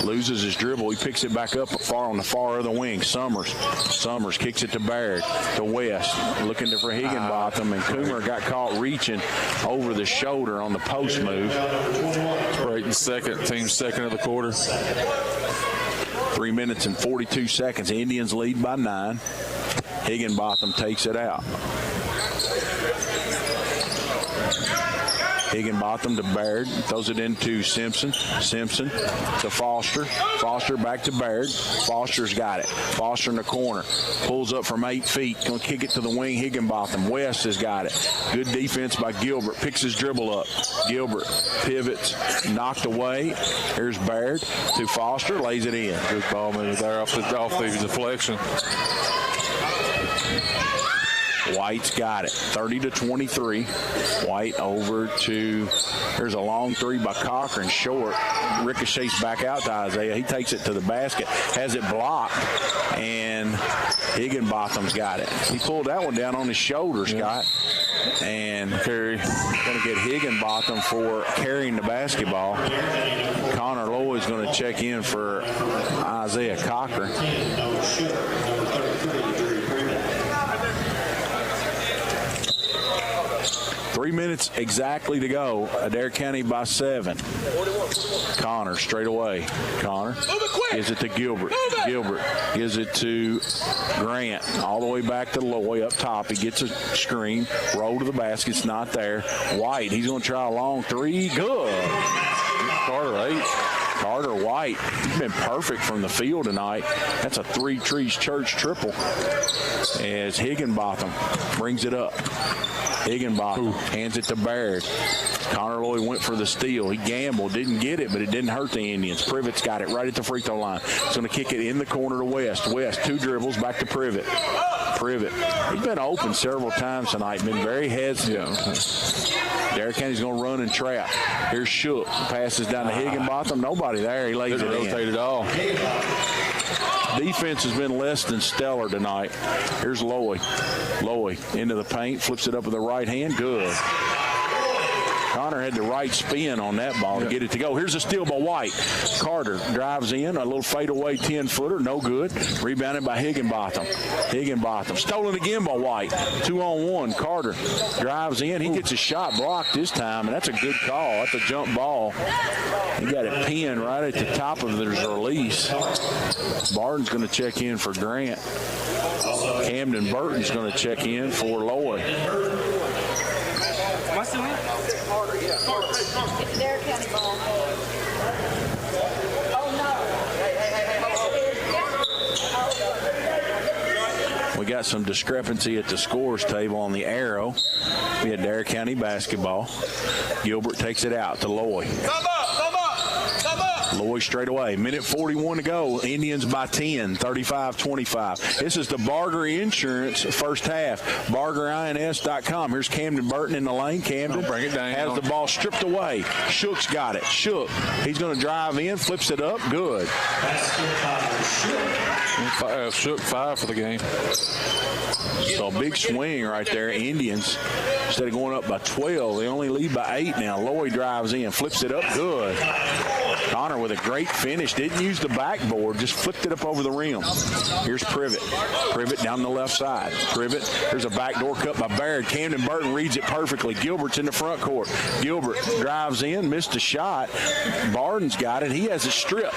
loses his dribble. He picks it back up on the far other wing. Summers kicks it to Baird, to West. Looking for Higginbotham, and Coomer got caught reaching over the shoulder on the post move. Creighton second, team second of the quarter. 3 minutes and 42 seconds. Indians lead by 9. Higginbotham takes it out. Higginbotham to Baird, throws it into Simpson. Simpson to Foster. Foster back to Baird. Foster's got it. Foster in the corner. Pulls up from 8 feet. Going to kick it to the wing. Higginbotham. West has got it. Good defense by Gilbert. Picks his dribble up. Gilbert pivots. Knocked away. Here's Baird to Foster. Lays it in. Good ball move there off the deflection. White's got it. 30-23. White over to, there's a long three by Cochran, short. Ricochets back out to Isaiah. He takes it to the basket, has it blocked, and Higginbotham's got it. He pulled that one down on his shoulder, Scott. And McCreary going to get Higginbotham for carrying the basketball. Connor Lloyd's going to check in for Isaiah Cochran. 3 minutes exactly to go. Adair County by 7. Connor straight away. Connor gives it to Gilbert. Gilbert gives it to Grant. All the way back to Loy up top. He gets a screen. Roll to the basket's not there. White, he's going to try a long three. Good. Carter 8. Carter White, he's been perfect from the field tonight. That's a Three Trees Church triple as Higginbotham brings it up. Higginbotham hands it to Baird. Connor Lloyd went for the steal. He gambled, didn't get it, but it didn't hurt the Indians. Privet's got it right at the free throw line. He's going to kick it in the corner to West. West, 2 dribbles, back to Privet. Privet, he's been open several times tonight, been very hesitant. Adair County's going to run and trap. Here's Shook. Passes down to Higginbotham. Nobody there. He lays it in. Rotated all. Defense has been less than stellar tonight. Here's Loy. Loy into the paint, flips it up with the right hand. Good. Connor had the right spin on that ball to get it to go. Here's a steal by White. Carter drives in, a little fadeaway 10-footer, no good. Rebounded by Higginbotham. Higginbotham stolen again by White. 2-on-1. Carter drives in. He gets a shot blocked this time, and that's a good call. That's a jump ball. He got it pinned right at the top of his release. Barton's going to check in for Grant. Camden Burton's going to check in for Lloyd. What's the win? It's Adair County ball. We got some discrepancy at the scores table on the arrow. We had Adair County basketball. Gilbert takes it out to Lloyd. Come up, come up, come up. Lloyd straight away. Minute 41 to go. Indians by 10, 35-25. This is the Barger Insurance first half. BargerINS.com. Here's Camden Burton in the lane. Camden bring it down. has the ball stripped away. Shook's got it. Shook. He's going to drive in, flips it up. Good. Shook 5 for the game. So a big swing right there. Indians, instead of going up by 12, they only lead by 8 now. Lloyd drives in, flips it up. Good. Connor with a great finish. Didn't use the backboard, just flipped it up over the rim. Here's Privet. Privet down the left side. Privet, there's a backdoor cut by Baird. Camden Burton reads it perfectly. Gilbert's in the front court. Gilbert drives in, missed a shot. Barton's got it. He has it stripped.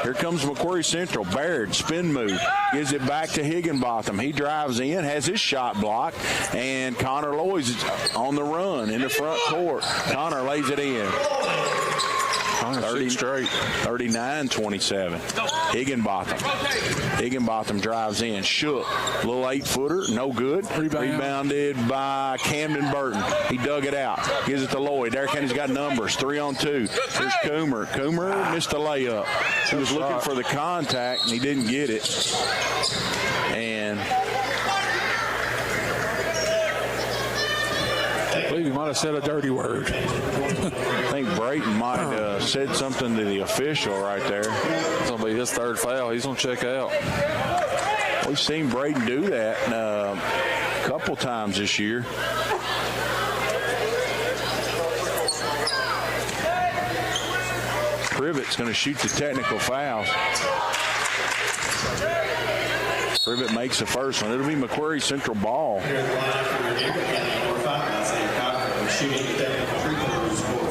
Here comes McCreary Central. Baird, spin move. Gives it back to Higginbotham. He drives in, has his shot blocked, and Connor Lloyd's on the run in the front court. Connor lays it in. 39-27. Higginbotham drives in. Shook. Little 8-footer. No good. Rebounded by Camden Burton. He dug it out. Gives it to Lloyd. Adair County's got numbers. 3-on-2. Here's Coomer. Coomer missed the layup. He was looking for the contact, and he didn't get it. And I believe he might have said a dirty word. I think Brayton might have said something to the official right there. It's going to be his 3rd foul. He's going to check out. We've seen Brayton do that a couple times this year. Privet's going to shoot the technical fouls. Privet makes the first one. It'll be McCreary Central ball.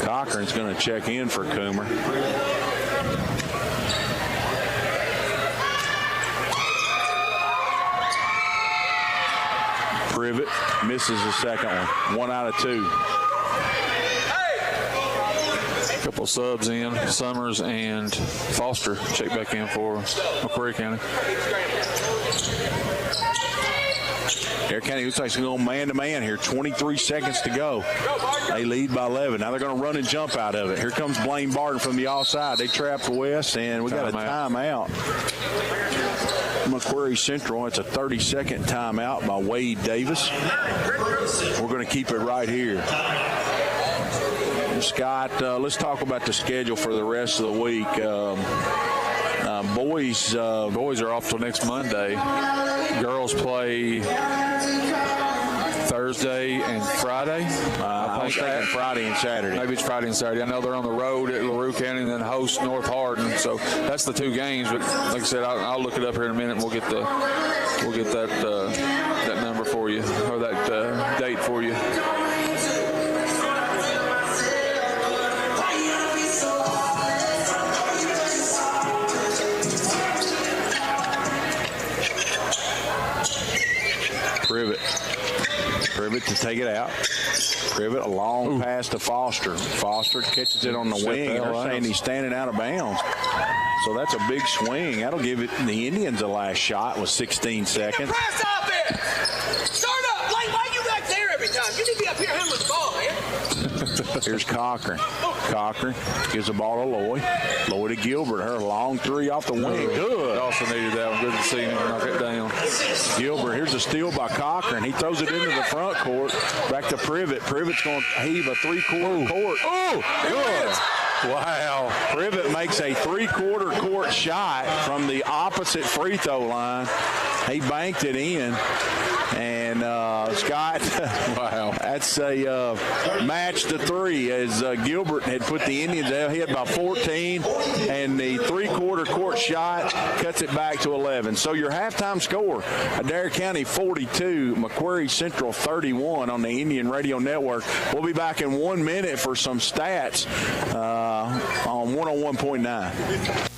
Cochran's going to check in for Coomer. Privet misses the second one. 1 out of 2. Couple subs in. Summers and Foster check back in for McCreary County. Adair County looks like it's going man-to-man here. 23 seconds to go. They lead by 11. Now they're going to run and jump out of it. Here comes Blaine Barton from the offside. They trapped West, and we got a timeout. McCreary Central. It's a 30-second timeout by Wade Davis. We're going to keep it right here. Scott, let's talk about the schedule for the rest of the week. Boys are off till next Monday. Girls play Thursday and Friday. I was thinking Friday and Saturday. Maybe it's Friday and Saturday. I know they're on the road at LaRue County and then host North Hardin. So that's the 2 games. But like I said, I'll look it up here in a minute, and we'll get that number for you, or that date for you. Privet to take it out. Privet, a long pass to Foster. Foster catches it on the wing. They're saying he's standing out of bounds. So that's a big swing. That'll give it the Indians a last shot with 16 seconds. Press offense. Start up. Why you back there every time? You need to Here's Cochran. Cochran gives the ball to Lloyd. Lloyd to Gilbert. Her long three off the wing. Good. Also needed that one. Good to see him knock it down. Gilbert, here's a steal by Cochran. He throws it into the front court. Back to Privet. Privet's going to heave a three-quarter court. Oh, good. Wow. Privet makes a three-quarter court shot from the opposite free throw line. He banked it in. And Scott, wow, that's a match to three as Gilbert had put the Indians ahead by 14, and the three-quarter court shot cuts it back to 11. So your halftime score, Adair County 42, McCreary Central 31 on the Indian Radio Network. We'll be back in 1 minute for some stats on 101.9.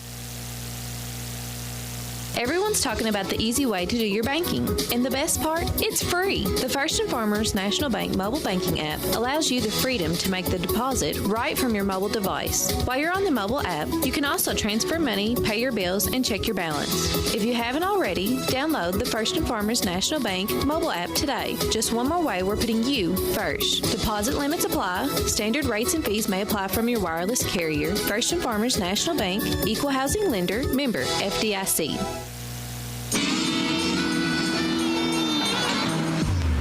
Everyone's talking about the easy way to do your banking. And the best part? It's free. The First & Farmers National Bank mobile banking app allows you the freedom to make the deposit right from your mobile device. While you're on the mobile app, you can also transfer money, pay your bills, and check your balance. If you haven't already, download the First & Farmers National Bank mobile app today. Just one more way we're putting you first. Deposit limits apply. Standard rates and fees may apply from your wireless carrier. First & Farmers National Bank, Equal Housing Lender, member FDIC.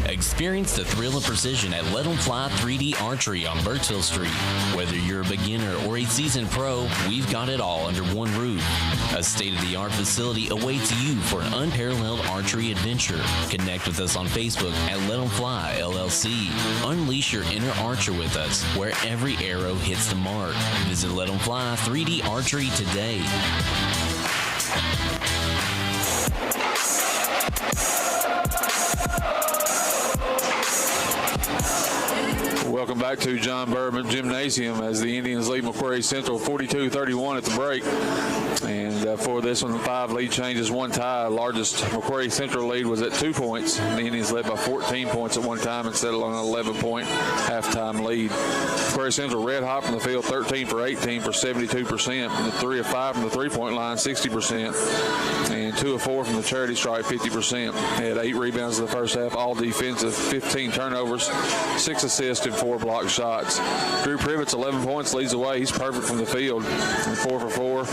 Experience the thrill of precision at Let 'em Fly 3D Archery on Birchville Street. Whether you're a beginner or a seasoned pro, we've got it all under one roof. A state-of-the-art facility awaits you for an unparalleled archery adventure. Connect with us on Facebook at Let 'em Fly LLC. Unleash your inner archer with us, where every arrow hits the mark. Visit Let 'em Fly 3D Archery today. Welcome back to John Bourbon Gymnasium as the Indians lead McCreary Central 42-31 at the break. And for this one, 5 lead changes, 1 tie. Largest McCreary Central lead was at 2 points. The Indians led by 14 points at one time and settled on an 11-point halftime lead. McCreary Central red hot from the field, 13 for 18 for 72%. And 3 of 5 from the three-point line, 60%. And 2 of 4 from the charity stripe, 50%. They had 8 rebounds in the first half, all defensive, 15 turnovers, 6 assists, and 4 block shots. Drew Privet's 11 points, leads the way. He's perfect from the field, and 4 for 4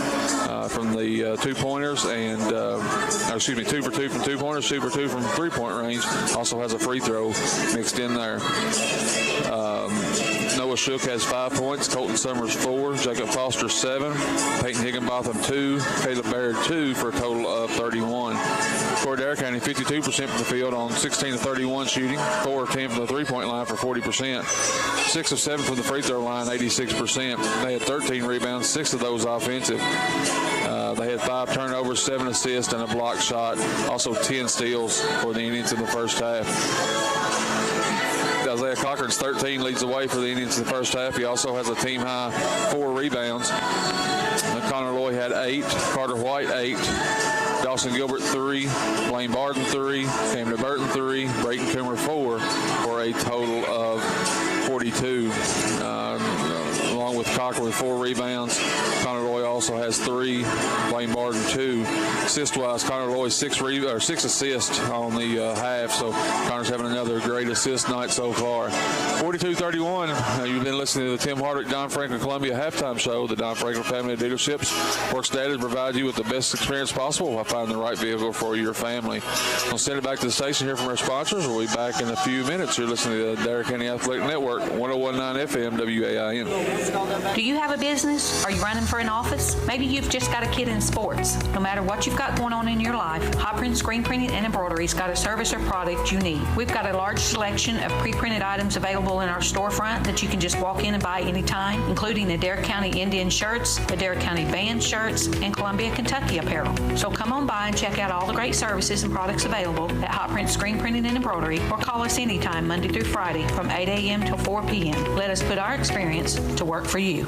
from the two-pointers, and 2 for 2 from two-pointers, 2 for 2 from three-point range. Also has a free throw mixed in there. Noah Shook has 5 points, Colton Summers 4, Jacob Foster 7, Peyton Higginbotham 2, Caleb Baird 2 for a total of 31. For Adair County, 52% from the field on 16 of 31 shooting, 4 of 10 from the three-point line for 40%, 6 of 7 from the free throw line, 86%. They had 13 rebounds, 6 of those offensive. They had 5 turnovers, 7 assists, and a block shot. Also 10 steals for the Indians in the first half. Isaiah Cochran's 13 leads the way for the Indians in the first half. He also has a team-high 4 rebounds. Connor Loy had 8, Carter White 8, Dawson Gilbert 3, Blaine Barton 3, Camden Burton 3, Brayton Coomer 4, for a total of 42. Along with Cochran with 4 rebounds. Connor Loy also has 3, Blaine Barton 2. Assist-wise, Connor Loy 6 assists on the half, so Connor's having another great assist night so far. 42-31, you've been listening to the Tim Hardwick Don Franklin Columbia halftime show. The Don Franklin family of dealerships works daily to provide you with the best experience possible while finding the right vehicle for your family. We'll send it back to the station here from our sponsors. We'll be back in a few minutes. You're listening to the Adair County Athletic Network, 101.9 FM WAIN. Do you have a business? Are you running for an office? Maybe you've just got a kid in sports. No matter what you've got going on in your life, Hot Print Screen Printing and Embroidery's got a service or product you need. We've got a large selection of pre-printed items available in our storefront that you can just walk in and buy anytime, including Adair County Indian shirts, Adair County band shirts, and Columbia, Kentucky apparel. So come on by and check out all the great services and products available at Hot Print Screen Printing and Embroidery, or call us anytime Monday through Friday from 8 a.m. till 4 p.m. Let us put our experience to work for you.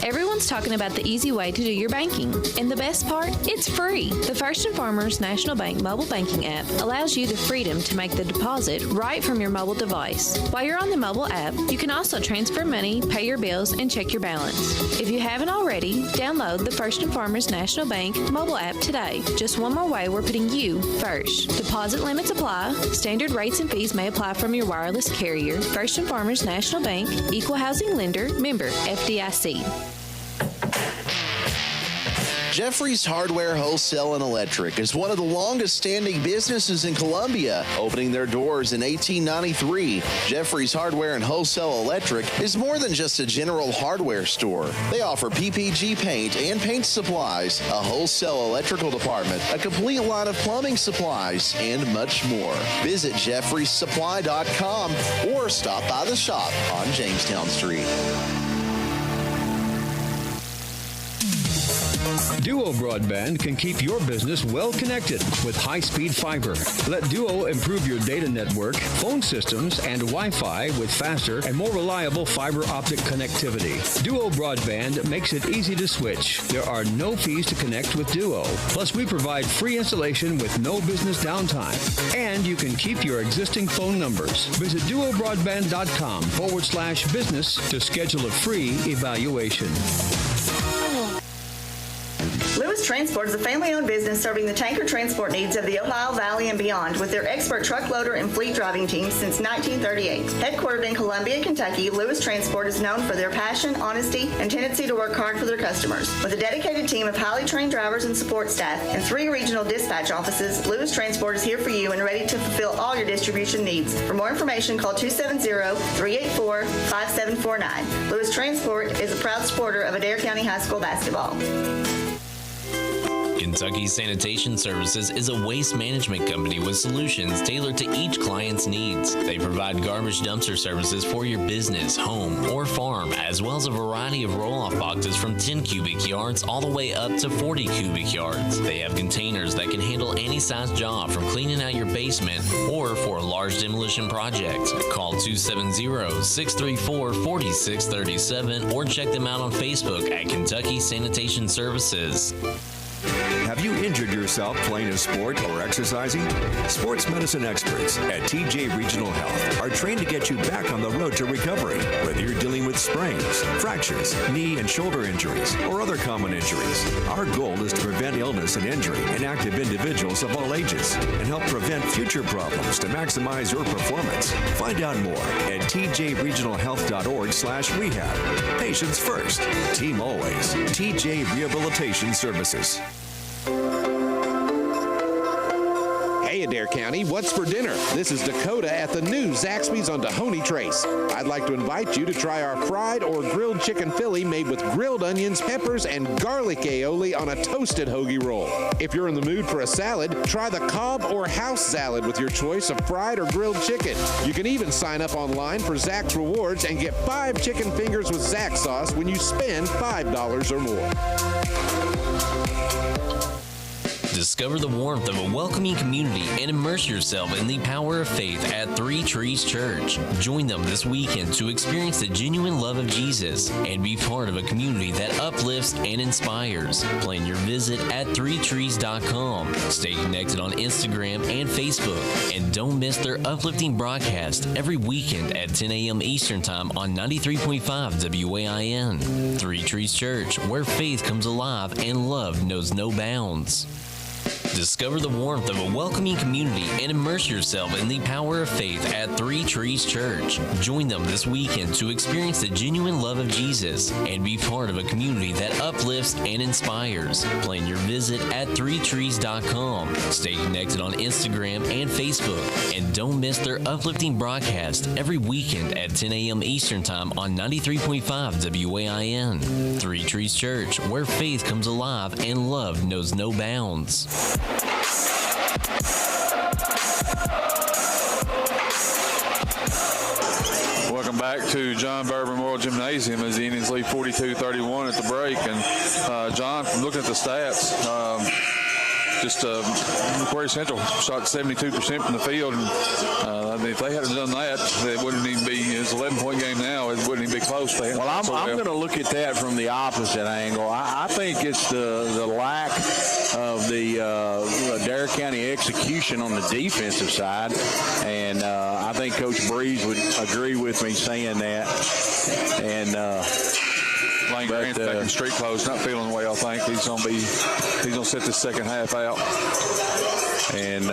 Everyone's talking about the easy way to do your banking. And the best part? It's free. The First & Farmers National Bank mobile banking app allows you the freedom to make the deposit right from your mobile device. While you're on the mobile app, you can also transfer money, pay your bills, and check your balance. If you haven't already, download the First & Farmers National Bank mobile app today. Just one more way we're putting you first. Deposit limits apply. Standard rates and fees may apply from your wireless carrier. First & Farmers National Bank, Equal Housing Lender, member FDIC. Jeffrey's Hardware Wholesale and Electric is one of the longest-standing businesses in Columbia, opening their doors in 1893. Jeffrey's Hardware and Wholesale Electric is more than just a general hardware store. They offer PPG paint and paint supplies, a wholesale electrical department, a complete line of plumbing supplies, and much more. Visit jeffreysupply.com or stop by the shop on Jamestown Street. Duo Broadband can keep your business well connected with high-speed fiber. Let Duo improve your data network, phone systems, and Wi-Fi with faster and more reliable fiber optic connectivity. Duo Broadband makes it easy to switch. There are no fees to connect with Duo. Plus, we provide free installation with no business downtime. And you can keep your existing phone numbers. Visit duobroadband.com/business to schedule a free evaluation. Lewis Transport is a family-owned business serving the tanker transport needs of the Ohio Valley and beyond with their expert truck loader and fleet driving teams since 1938. Headquartered in Columbia, Kentucky, Lewis Transport is known for their passion, honesty, and tendency to work hard for their customers. With a dedicated team of highly trained drivers and support staff and 3 regional dispatch offices, Lewis Transport is here for you and ready to fulfill all your distribution needs. For more information, call 270-384-5749. Lewis Transport is a proud supporter of Adair County High School basketball. Kentucky Sanitation Services is a waste management company with solutions tailored to each client's needs. They provide garbage dumpster services for your business, home, or farm, as well as a variety of roll-off boxes from 10 cubic yards all the way up to 40 cubic yards. They have containers that can handle any size job from cleaning out your basement or for a large demolition project. Call 270-634-4637 or check them out on Facebook at Kentucky Sanitation Services. Have you injured yourself playing a sport or exercising? Sports medicine experts at TJ Regional Health are trained to get you back on the road to recovery. Whether you're dealing with sprains, fractures, knee and shoulder injuries, or other common injuries, our goal is to prevent illness and injury in active individuals of all ages and help prevent future problems to maximize your performance. Find out more at tjregionalhealth.org/rehab. Patients first, team always. TJ Rehabilitation Services. Hey, Adair County, what's for dinner? This is Dakota at the new Zaxby's on Tahoney Trace. I'd like to invite you to try our fried or grilled chicken Philly made with grilled onions, peppers, and garlic aioli on a toasted hoagie roll. If you're in the mood for a salad, try the Cobb or house salad with your choice of fried or grilled chicken. You can even sign up online for Zax Rewards and get 5 chicken fingers with Zax sauce when you spend $5 or more. Discover the warmth of a welcoming community and immerse yourself in the power of faith at Three Trees Church. Join them this weekend to experience the genuine love of Jesus and be part of a community that uplifts and inspires. Plan your visit at 3trees.com. Stay connected on Instagram and Facebook. And don't miss their uplifting broadcast every weekend at 10 a.m. Eastern Time on 93.5 WAIN. Three Trees Church, where faith comes alive and love knows no bounds. Discover the warmth of a welcoming community and immerse yourself in the power of faith at Three Trees Church. Join them this weekend to experience the genuine love of Jesus and be part of a community that uplifts and inspires. Plan your visit at 3trees.com. Stay connected on Instagram and Facebook. And don't miss their uplifting broadcast every weekend at 10 a.m. Eastern Time on 93.5 WAIN. Three Trees Church, where faith comes alive and love knows no bounds. Welcome back to John Byrd Memorial Gymnasium as the Indians lead 42-31 at the break. And John, from looking at the stats, just McCreary Central shot 72% from the field. And if they hadn't done that, it wouldn't even be. It's an 11-point game now. It wouldn't even be close. Well, I'm going to look at that from the opposite angle. I think it's the lack of the Adair County execution on the defensive side, and I think Coach Breeze would agree with me saying that. And Lane Grant's back in street clothes, not feeling the way I think. He's gonna sit the second half out. And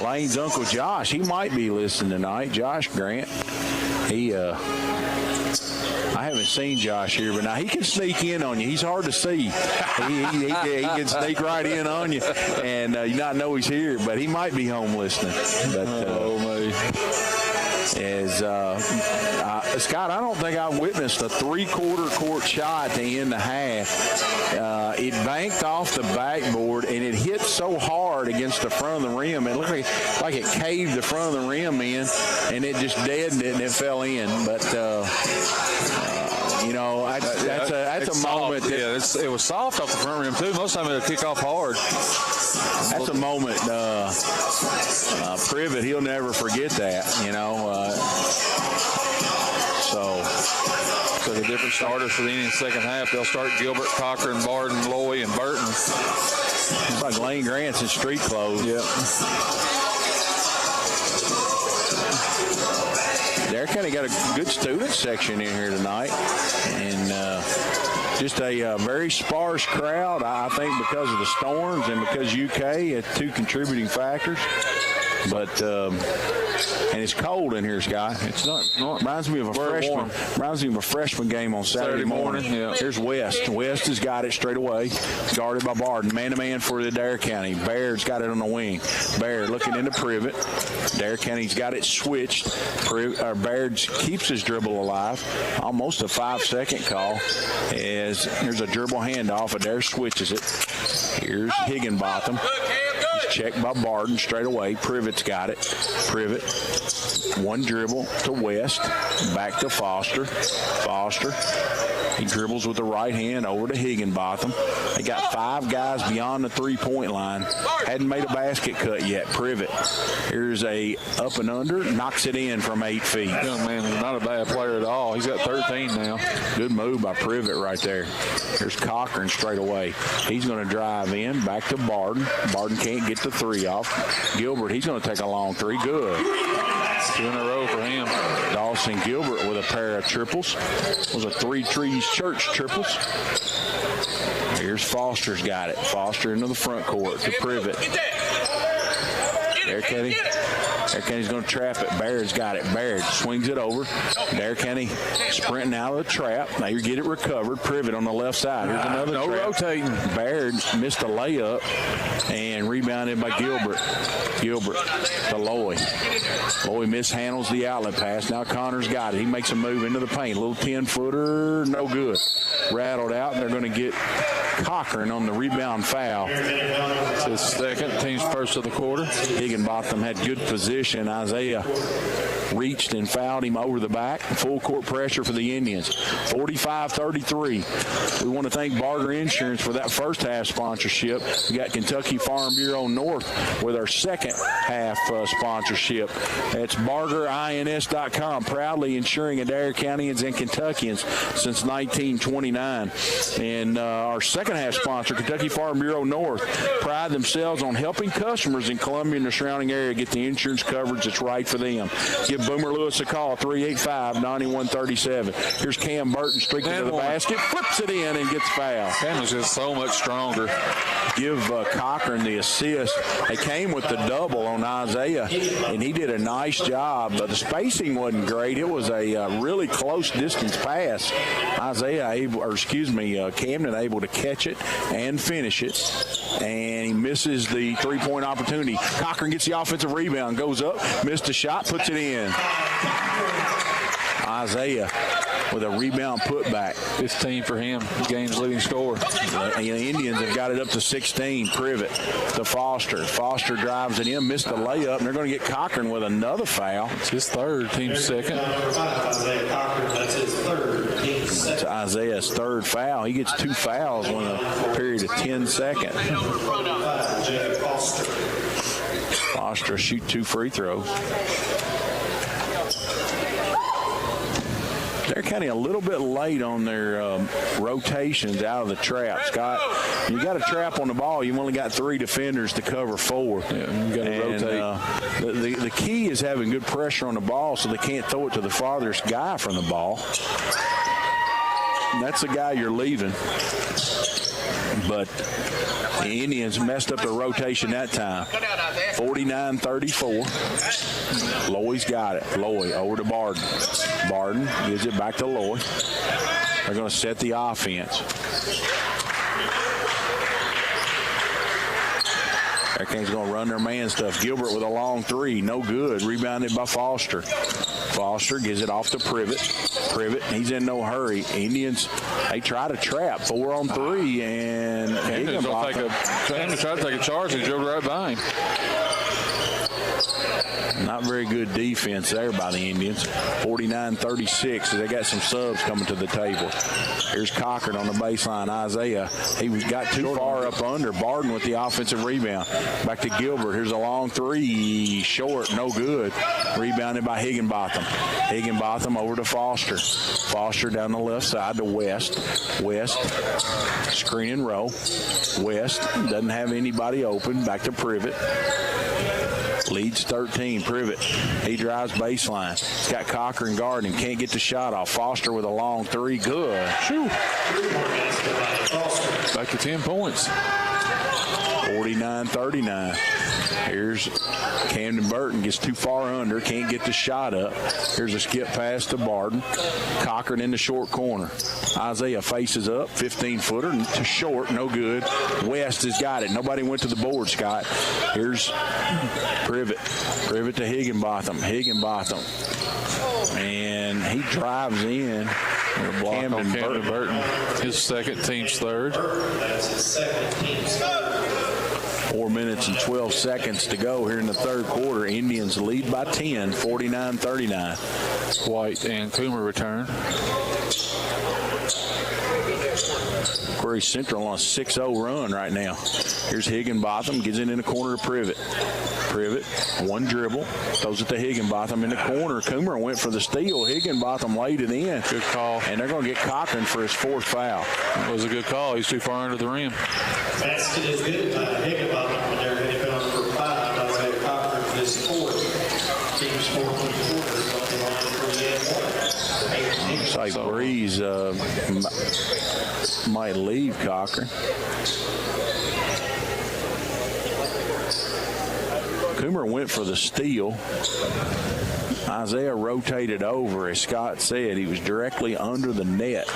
Lane's Uncle Josh, he might be listening tonight. Josh Grant, I haven't seen Josh here, but now he can sneak in on you. He's hard to see. He can sneak right in on you, and you not know he's here, but he might be home listening. But Scott, I don't think I witnessed a three-quarter court shot to end the half. It banked off the backboard, and it hit so hard against the front of the rim. It looked like it caved the front of the rim in, and it just deadened it, and it fell in. But that's a moment. It was soft off the front rim too. Most of the time it'll kick off hard. That's a moment. Privet, he'll never forget that. So the different starters for the Indian second half. They'll start Gilbert, Cochran, Barden, Loy, and Burton. It's like Lane Grant's in street clothes. Yep. They're kind of got a good student section in here tonight, and just a very sparse crowd. I think because of the storms and because UK are two contributing factors. But and it's cold in here, Scott. It's not reminds me of a freshman game on Saturday morning. Yeah. Here's West. West has got it straight away, guarded by Barden. Man-to-man for the Adair County. Baird's got it on the wing. Baird looking into Privet. Adair County's got it switched. Baird keeps his dribble alive. Almost a 5-second call. As here's a dribble handoff. Adair switches it. Here's Higginbotham. Checked by Barden straight away. Privet's got it. Privet, one dribble to West, back to Foster. Foster, he dribbles with the right hand over to Higginbotham. They got 5 guys beyond the three-point line. Hadn't made a basket cut yet. Privet, here's a up and under, knocks it in from 8 feet. Young man is not a bad player at all. He's got 13 now. Good move by Privet right there. Here's Cochran straight away. He's going to drive in, back to Barden. Barden can't get the 3 off. Gilbert, he's going to take a long 3. Good. 2 in a row for him. Dawson Gilbert with a pair of triples. Was a 3 Trees Church triples. Here's Foster's got it. Foster into the front court to Privet. Adair County's going to trap it. Baird's got it. Baird swings it over. Adair County sprinting out of the trap. Now you get it recovered. Privet on the left side. Here's another trap. Rotating. Baird missed a layup and rebounded by Gilbert. Gilbert to Loy. Loy mishandles the outlet pass. Now Connor's got it. He makes a move into the paint. A little 10-footer. No good. Rattled out, and they're going to get Cochran on the rebound foul. It's his second, team's first of the quarter. Higginbotham had good position. Isaiah reached and fouled him over the back. Full court pressure for the Indians. 45-33. We want to thank Barger Insurance for that first half sponsorship. We got Kentucky Farm Bureau North with our second half sponsorship. That's BargerINS.com, proudly insuring Adair Countyans and Kentuckians since 1929. And our second half sponsor, Kentucky Farm Bureau North, pride themselves on helping customers in Columbia and the surrounding area get the insurance coverage that's right for them. Give Boomer Lewis a call, 385-9137. Here's Cam Burton streaking to the basket, flips it in and gets fouled. Cam is just so much stronger. Give Cochran the assist. They came with the double on Isaiah, and he did a nice job. But the spacing wasn't great. It was a really close distance pass. Camden able to catch it and finish it. And he misses the three-point opportunity. Cochran gets the offensive rebound, goes up, missed a shot, puts it in. Isaiah with a rebound putback. 15 for him, game's leading scorer. The Indians have got it up to 16. Privet to Foster. Foster drives it in, missed the layup, and they're going to get Cochran with another foul. It's his third, team's second. Number 5, Isaiah Cochran, that's his third, team's second. It's Isaiah's third foul. He gets 2 fouls in a period of 10 seconds. Jacob Foster. Foster shoot 2 free throws. They're kind of a little bit late on their rotations out of the trap, Scott. You got a trap on the ball, you've only got 3 defenders to cover 4. Yeah, you got to rotate. The key is having good pressure on the ball so they can't throw it to the farthest guy from the ball. And that's the guy you're leaving. But the Indians messed up their rotation that time. 49-34. Loy's got it. Loy over to Barden. Barden gives it back to Loy. They're going to set the offense. Hurricanes going to run their man stuff. Gilbert with a long 3. No good. Rebounded by Foster. Foster gives it off to Privet. Privet, he's in no hurry. Indians, they try to trap 4 on 3, and Indians try to take a charge and drove right by him. Not very good defense there by the Indians. 49-36. They got some subs coming to the table. Here's Cochran on the baseline. Isaiah, he got too far up under. Barden with the offensive rebound. Back to Gilbert. Here's a long 3. Short, no good. Rebounded by Higginbotham. Higginbotham over to Foster. Foster down the left side to West. West, screen and roll. West doesn't have anybody open. Back to Privet. Leads 13. Privet. He drives baseline. He's got Cochran guarding. Can't get the shot off. Foster with a long 3. Good. Shoo. Back to 10 points. 49-39. Here's Camden Burton. Gets too far under. Can't get the shot up. Here's a skip pass to Barden. Cochran in the short corner. Isaiah faces up. 15-footer to short. No good. West has got it. Nobody went to the board, Scott. Here's Privet. Privet to Higginbotham. Higginbotham. And he drives in. Camden Burton. His second, team's third. That's his second, team's third. 4 minutes and 12 seconds to go here in the third quarter. Indians lead by 10, 49-39. White and Coomer return. McCreary Central on a 6-0 run right now. Here's Higginbotham, gets it in the corner to Privet. Privet, one dribble, throws it to Higginbotham in the corner. Coomer went for the steal. Higginbotham laid it in. Good call. And they're going to get Cochran for his 4th foul. That was a good call. He's too far under the rim. Basket is good by Higginbotham, and they're going to go for 5. Isaiah Cochran for his 4th. Team's 4th quarter on the line for the 8. Looks like Breeze might leave Cochran. Coomer went for the steal. Isaiah rotated over. As Scott said, he was directly under the net.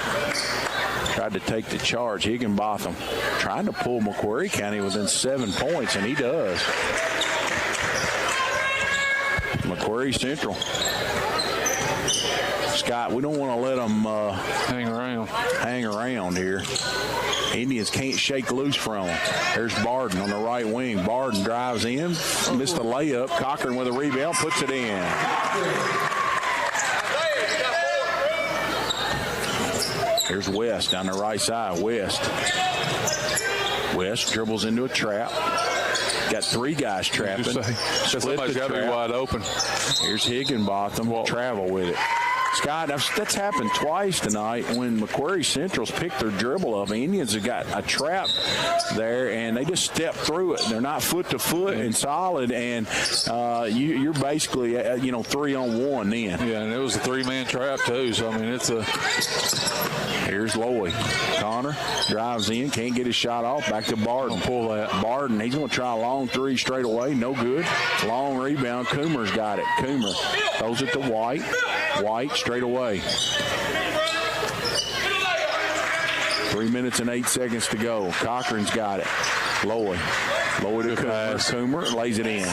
Tried to take the charge. Higginbotham trying to pull McCreary County within 7 points, and he does. McCreary Central. Scott, we don't want to let them hang around here. Indians can't shake loose from them. There's Barden on the right wing. Barden drives in, missed the layup. Cochran with a rebound, puts it in. Here's West down the right side. West dribbles into a trap. Got 3 guys trapping. Somebody's got to be wide open. Here's Higginbotham. Travel with it. Scott, that's happened twice tonight when McCreary Central's picked their dribble up. The Indians have got a trap there, and they just step through it. They're not foot to foot and solid, and you're basically 3-on-1 then. Yeah, and it was a 3-man trap too. So I mean, it's a. Here's Loy. Connor drives in, can't get his shot off. Back to Barden. Pull that. Barden, he's going to try a long 3 straight away. No good. Long rebound. Coomer's got it. Coomer throws it to White. White straight away. 3 minutes and 8 seconds to go. Cochran's got it. Loy to Coomer. Coomer lays it in.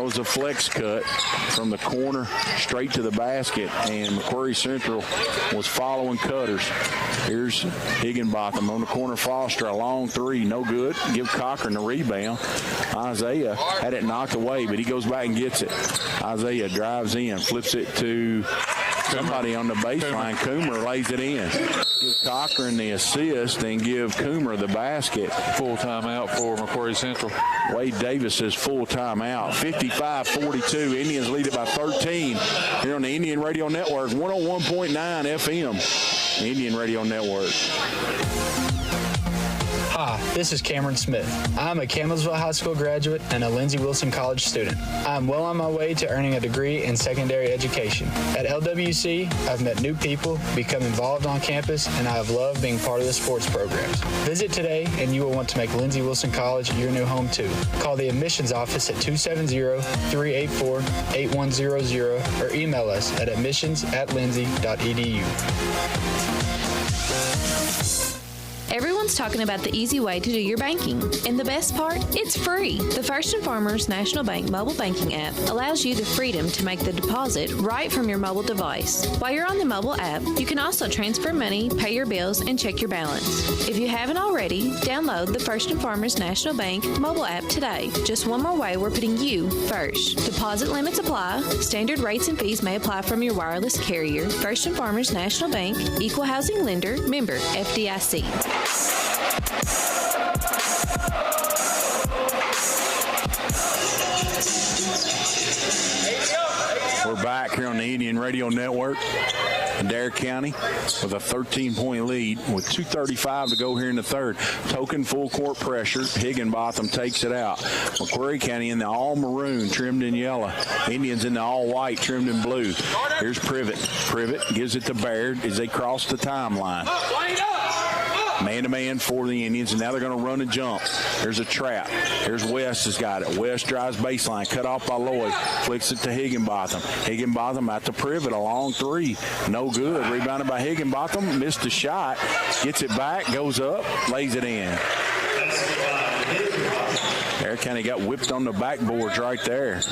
That was a flex cut from the corner straight to the basket, and McCreary Central was following cutters. Here's Higginbotham on the corner. Foster, a long three, no good. Give Cochran the rebound. Isaiah had it knocked away, but he goes back and gets it. Isaiah drives in, flips it to somebody on the baseline. Coomer lays it in. Give Cochran the assist and give Coomer the basket. Full timeout for McCreary Central. Wade Davis says full timeout. 55-42. Indians lead it by 13 here on the Indian Radio Network. 101.9 FM. Indian Radio Network. Hi, this is Cameron Smith. I'm a Campbellsville High School graduate and a Lindsey Wilson College student. I'm well on my way to earning a degree in secondary education. At LWC, I've met new people, become involved on campus, and I have loved being part of the sports programs. Visit today and you will want to make Lindsey Wilson College your new home too. Call the admissions office at 270-384-8100 or email us at admissions@lindsey.edu. Everyone's talking about the easy way to do your banking. And the best part? It's free. The First & Farmers National Bank mobile banking app allows you the freedom to make the deposit right from your mobile device. While you're on the mobile app, you can also transfer money, pay your bills, and check your balance. If you haven't already, download the First & Farmers National Bank mobile app today. Just one more way we're putting you first. Deposit limits apply. Standard rates and fees may apply from your wireless carrier. First & Farmers National Bank, Equal Housing Lender, member FDIC. We're back here on the Indian Radio Network. Adair County with a 13-point lead with 2:35 to go here in the third. Token full court pressure. Higginbotham takes it out. McCreary County in the all maroon trimmed in yellow. Indians in the all white trimmed in blue. Here's Privet. Privet gives it to Baird as they cross the timeline. Man-to-man for the Indians, and now they're going to run and jump. Here's a trap. Here's West has got it. West drives baseline, cut off by Lloyd. Flicks it to Higginbotham. Higginbotham out to Privet, a long three. No good. Rebounded by Higginbotham. Missed the shot. Gets it back, goes up, lays it in. Adair County got whipped on the backboards right there.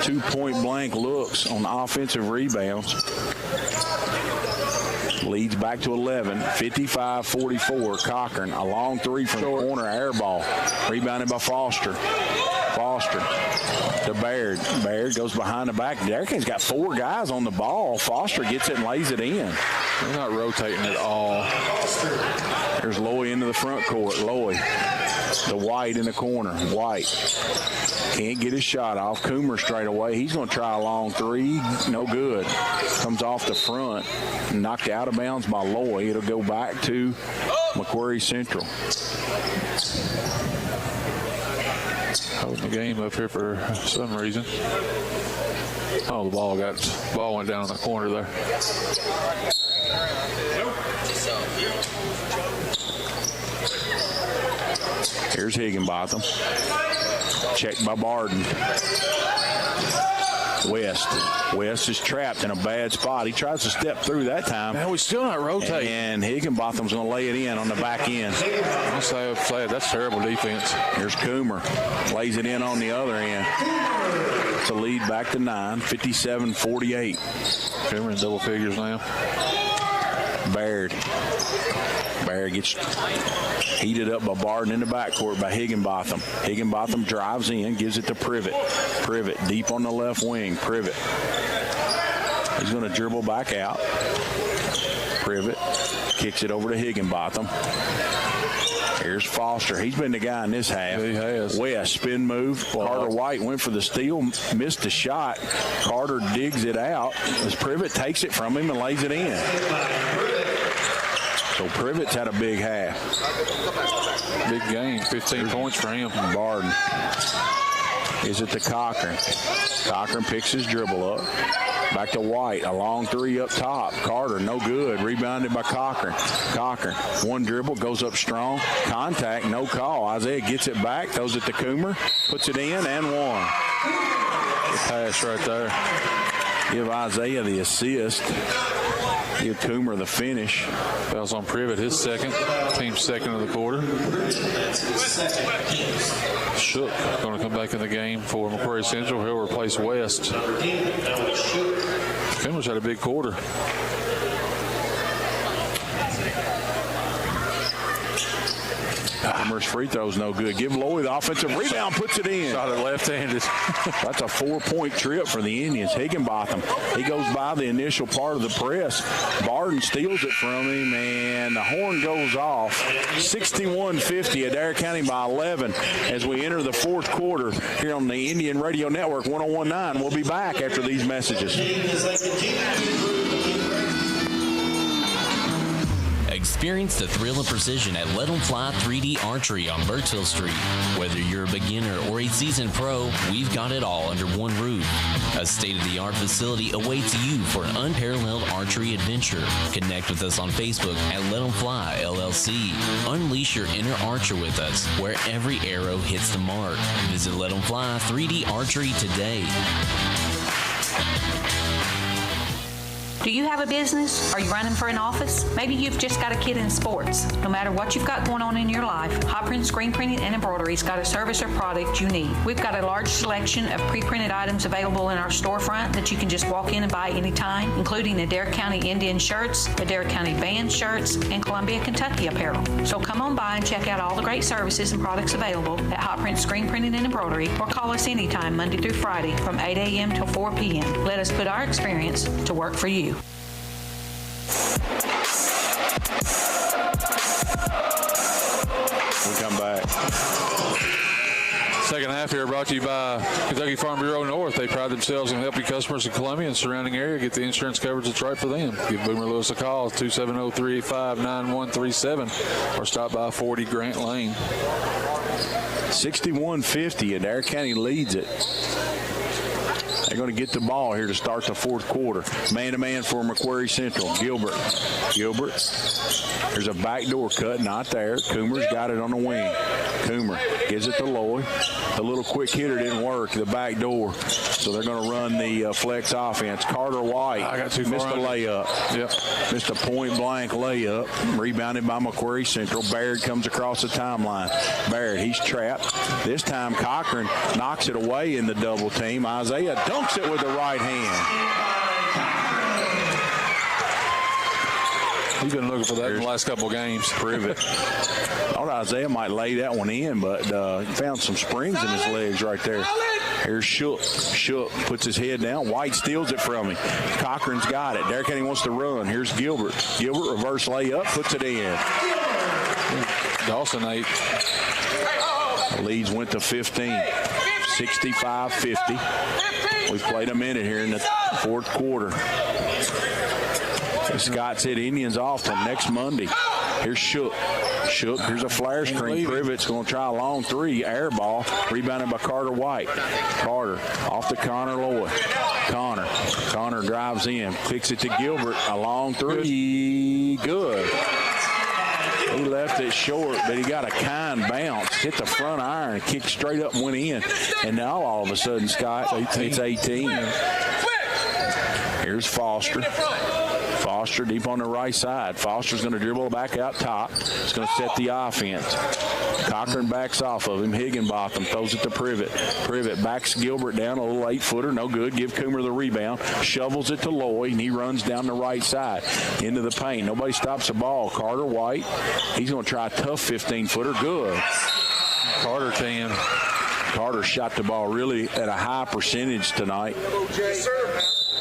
2 point-blank looks on offensive rebounds. Leads back to 11, 55-44. Cochran, a long three from the corner, air ball. Rebounded by Foster. Foster to Baird. Baird goes behind the back. Derrick's got four guys on the ball. Foster gets it and lays it in. They're not rotating at all. There's Loy into the front court. Loy. The White in the corner. White can't get his shot off. Coomer straight away. He's going to try a long three. No good. Comes off the front. Knocked out of bounds by Loy. It'll go back to McCreary Central. Holding the game up here for some reason. Oh, the ball went down in the corner there. Here's Higginbotham. Checked by Barden. West is trapped in a bad spot. He tries to step through that time. Man, we're still not rotating. And Higginbotham's going to lay it in on the back end. I'll say that's terrible defense. Here's Coomer. Lays it in on the other end. It's a lead back to 9, 57-48. Coomer in double figures now. Baird gets heated up by Barden in the backcourt by Higginbotham. Higginbotham drives in, gives it to Privet. Privet deep on the left wing. Privet. He's going to dribble back out. Privet kicks it over to Higginbotham. Here's Foster. He's been the guy in this half. He has. West, spin move. Carter White went for the steal, missed the shot. Carter digs it out as Privet takes it from him and lays it in. So Privet's had a big half. Big game, 15 points for him. Barden. Is it to Cochran? Cochran picks his dribble up. Back to White. A long three up top. Carter, no good. Rebounded by Cochran. Cochran, one dribble, goes up strong. Contact, no call. Isaiah gets it back, throws it to Coomer, puts it in, and one. Good pass right there. Give Isaiah the assist. Give Coomer the finish. Fouls on Privet, his second. Team's second of the quarter. Shook going to come back in the game for McCreary Central. He'll replace West. Coomer's had a big quarter. Coomer's free throw's no good. Give Lloyd the offensive rebound, puts it in. Shot it left-handed. That's a 4-point trip for the Indians. Higginbotham, he goes by the initial part of the press. Barden steals it from him, and the horn goes off. 61-50, Adair County by 11 as we enter the fourth quarter here on the Indian Radio Network 101.9. We'll be back after these messages. Experience the thrill of precision at Let 'em Fly 3D Archery on Birchville Street. Whether you're a beginner or a seasoned pro, we've got it all under one roof. A state-of-the-art facility awaits you for an unparalleled archery adventure. Connect with us on Facebook at Let 'em Fly LLC. Unleash your inner archer with us, where every arrow hits the mark. Visit Let 'em Fly 3D Archery today. Do you have a business? Are you running for an office? Maybe you've just got a kid in sports. No matter what you've got going on in your life, Hot Print Screen Printing and Embroidery's got a service or product you need. We've got a large selection of pre-printed items available in our storefront that you can just walk in and buy anytime, including Adair County Indian shirts, Adair County band shirts, and Columbia, Kentucky apparel. So come on by and check out all the great services and products available at Hot Print Screen Printing and Embroidery, or call us anytime Monday through Friday from 8 a.m. till 4 p.m. Let us put our experience to work for you. We come back. Second half here brought to you by Kentucky Farm Bureau North. They pride themselves in helping customers in Columbia and surrounding area get the insurance coverage that's right for them. Give Boomer Lewis a call, 270-385-9137, or stop by 40 Grant Lane. 61-50, Adair County leads it. They're going to get the ball here to start the fourth quarter. Man-to-man for McCreary Central. Gilbert. There's a backdoor cut, not there. Coomer's got it on the wing. Coomer gives it to Lloyd. The little quick hitter didn't work, the back door. So they're going to run the flex offense. Carter White missed the layup. Yep. Missed a point-blank layup. Rebounded by McCreary Central. Baird comes across the timeline. Baird, he's trapped. This time Cochran knocks it away in the double team. Isaiah dunks it with the right hand. He's been looking for that in the last couple games. Privet. Thought Isaiah might lay that one in, but he found some springs in his legs right there. Here's Shook. Shook puts his head down. White steals it from him. Cochran's got it. Derek Henry wants to run. Here's Gilbert. Gilbert reverse layup, puts it in. Dawson 8. The leads went to 15. 65-50. We've played a minute here in the fourth quarter. Scott said Indians off till next Monday. Here's Shook. Shook, here's a flare screen. Privet's going to try a long three. Air ball. Rebounded by Carter White. Carter off to Connor Lloyd. Connor drives in. Kicks it to Gilbert. A long three. Good. He left it short, but he got a kind bounce. Hit the front iron. Kicked straight up and went in. And now all of a sudden, Scott, it's 18. Here's Foster. Foster deep on the right side. Foster's going to dribble back out top. It's going to set the offense. Cochran backs off of him. Higginbotham throws it to Privet. Privet backs Gilbert down, a little 8-footer. No good. Give Coomer the rebound. Shovels it to Lloyd, and he runs down the right side into the paint. Nobody stops the ball. Carter White, he's going to try a tough 15-footer. Good. Carter 10. Carter shot the ball really at a high percentage tonight.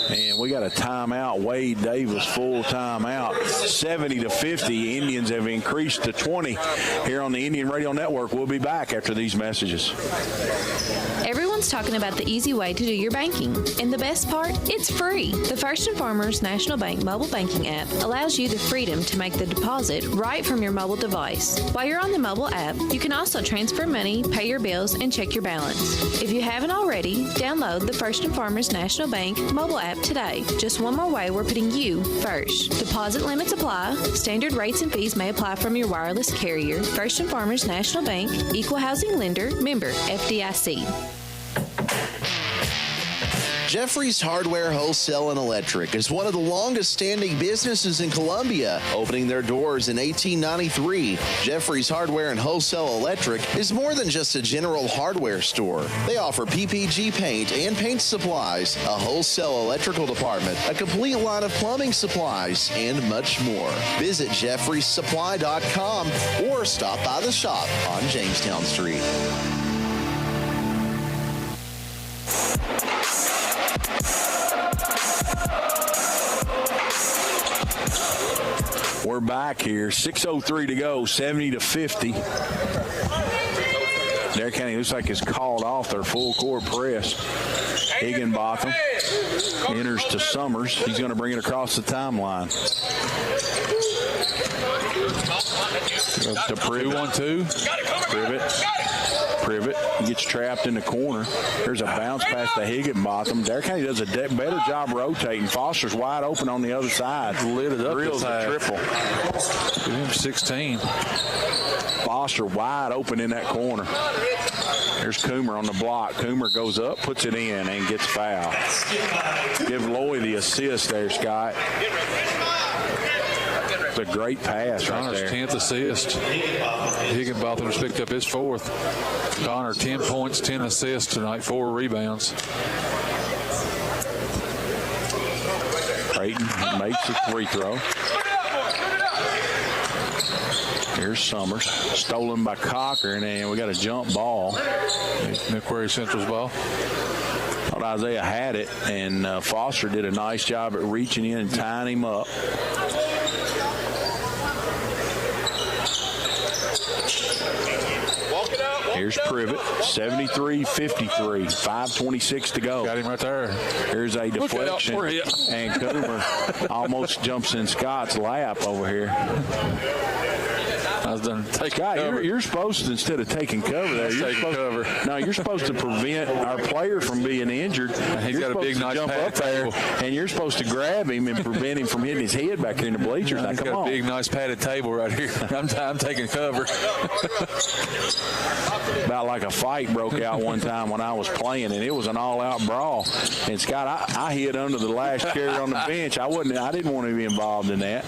And we got a timeout. Wade Davis, full timeout. 70-50. Indians have increased to 20 here on the Indian Radio Network. We'll be back after these messages. Everyone's talking about the easy way to do your banking. And the best part? It's free. The First and Farmers National Bank mobile banking app allows you the freedom to make the deposit right from your mobile device. While you're on the mobile app, you can also transfer money, pay your bills, and check your balance. If you haven't already, download the First and Farmers National Bank mobile app today. Just one more way we're putting you first. Deposit limits apply. Standard rates and fees may apply from your wireless carrier. First and Farmers National Bank, Equal Housing Lender, member FDIC. Jeffrey's Hardware, Wholesale, and Electric is one of the longest-standing businesses in Columbia, opening their doors in 1893. Jeffrey's Hardware and Wholesale Electric is more than just a general hardware store. They offer PPG paint and paint supplies, a wholesale electrical department, a complete line of plumbing supplies, and much more. Visit jeffreysupply.com or stop by the shop on Jamestown Street. We're back here. 6:03 to go, 70-50. Adair County looks like it's called off their full court press. Higginbotham enters to Summers. He's going to bring it across the timeline. To Privet. 2-1-2. Privet gets trapped in the corner. There's a bounce pass to Higginbotham. Adair County does a better job rotating. Foster's wide open on the other side. Lit it up. Drills a triple. 16. Foster wide open in that corner. There's Coomer on the block. Coomer goes up, puts it in, and gets fouled. Give Loy the assist there, Scott. It's a great pass right there. 10th assist. Higginbotham's picked up his 4th. Connor, 10 points, 10 assists tonight, 4 rebounds. Creighton makes a free throw. Here's Summers. Stolen by Cochran, and we got a jump ball. McCreary Central's ball. Thought Isaiah had it, and Foster did a nice job at reaching in and tying him up. Here's Privet, 73-53, 5:26 to go. Got him right there. Here's a deflection, and Coomer almost jumps in Scott's lap over here. I was done taking cover. You're supposed to, instead of taking cover there, you're supposed to prevent our player from being injured. He's got a big, nice jump up there, and you're supposed to grab him and prevent him from hitting his head back here in the bleachers. Now, he's come got on. a big, nice padded table right here. I'm taking cover. About like a fight broke out one time when I was playing, and it was an all-out brawl. And Scott, I hid under the last chair on the bench. I didn't want to be involved in that.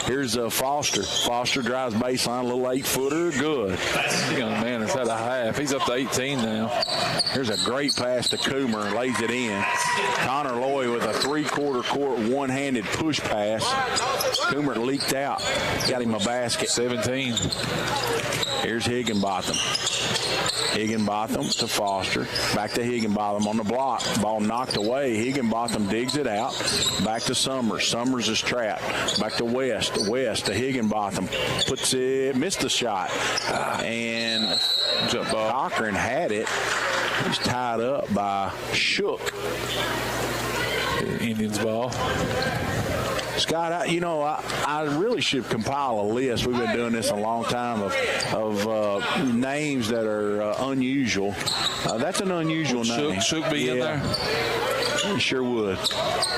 Here's Foster. Foster drives baseline, a little 8-footer, good. Young man has had a half. He's up to 18 now. Here's a great pass to Coomer and lays it in. Connor Loy with a 3/4 court one-handed push pass. Coomer leaked out. Got him a basket. 17. Here's Higginbotham. Higginbotham to Foster. Back to Higginbotham on the block. Ball knocked away. Higginbotham digs it out. Back to Summers. Summers is trapped. Back to West. West to Higginbotham. Puts it, missed the shot. And Cochran had it. He's tied up by Shook. Indians ball. Scott, I really should compile a list. We've been doing this a long time of names that are unusual. That's an unusual name. Should be in there. He sure would.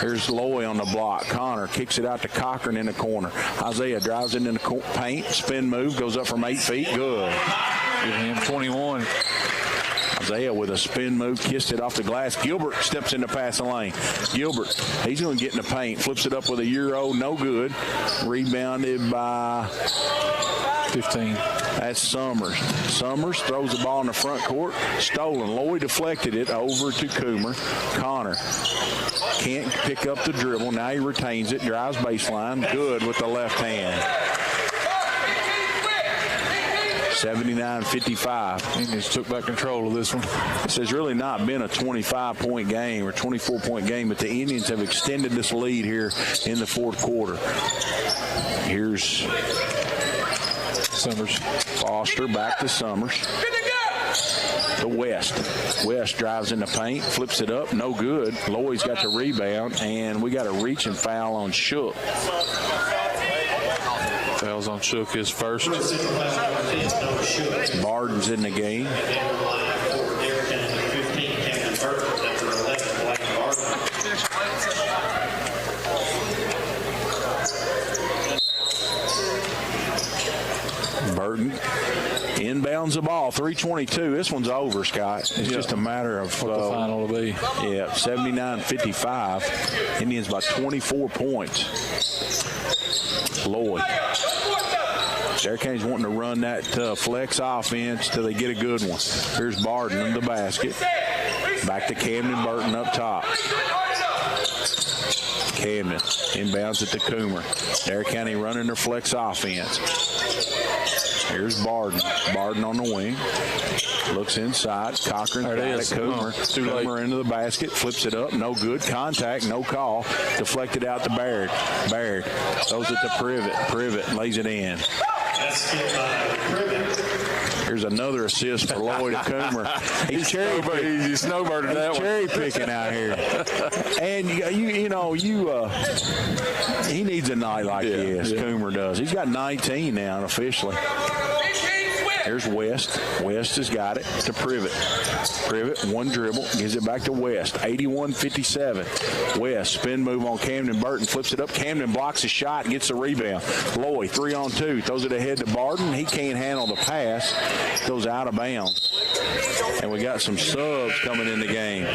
Here's Loy on the block. Connor kicks it out to Cochran in the corner. Isaiah drives it in the paint. Spin move. Goes up from 8 feet. Good. Give him 21. Isaiah with a spin move, kissed it off the glass. Gilbert steps in the passing lane. Gilbert, he's going to get in the paint. Flips it up with a Euro, no good. Rebounded by 15. That's Summers. Summers throws the ball in the front court. Stolen. Loy deflected it over to Coomer. Connor can't pick up the dribble. Now he retains it. Drives baseline. Good with the left hand. 79-55. Indians took back control of this one. This has really not been a 25-point game or 24-point game, but the Indians have extended this lead here in the fourth quarter. Here's Summers. Foster back to Summers. To West. West drives in the paint, flips it up, no good. Loy's got the rebound, and we got a reach and foul on Shook. Fouls on Shook his first. Barden's in the game. Burton Inbounds the ball, 3:22. This one's over, Scott. It's just a matter of what the final will be. Yeah, 79-55. Indians by 24 points. Lloyd. Adair County's wanting to run that flex offense till they get a good one. Here's Barden in the basket. Back to Camden Burton up top. Camden inbounds it to Coomer. Adair County running their flex offense. Here's Barden. Barden on the wing. Looks inside. Cochran got it. Coomer into the basket. Flips it up. No good. Contact. No call. Deflected out to Baird. Baird throws it to Privet. Privet lays it in. Here's another assist for Lloyd Coomer. He's cherry picking out here. And he needs a night like this. Coomer does. He's got 19 now officially. Here's West. West has got it to Privet. Privet, one dribble, gives it back to West. 81-57. West, spin move on Camden Burton, flips it up. Camden blocks his shot, gets the rebound. Lloyd, 3-on-2, throws it ahead to Barton. He can't handle the pass. Goes out of bounds. And we got some subs coming in the game.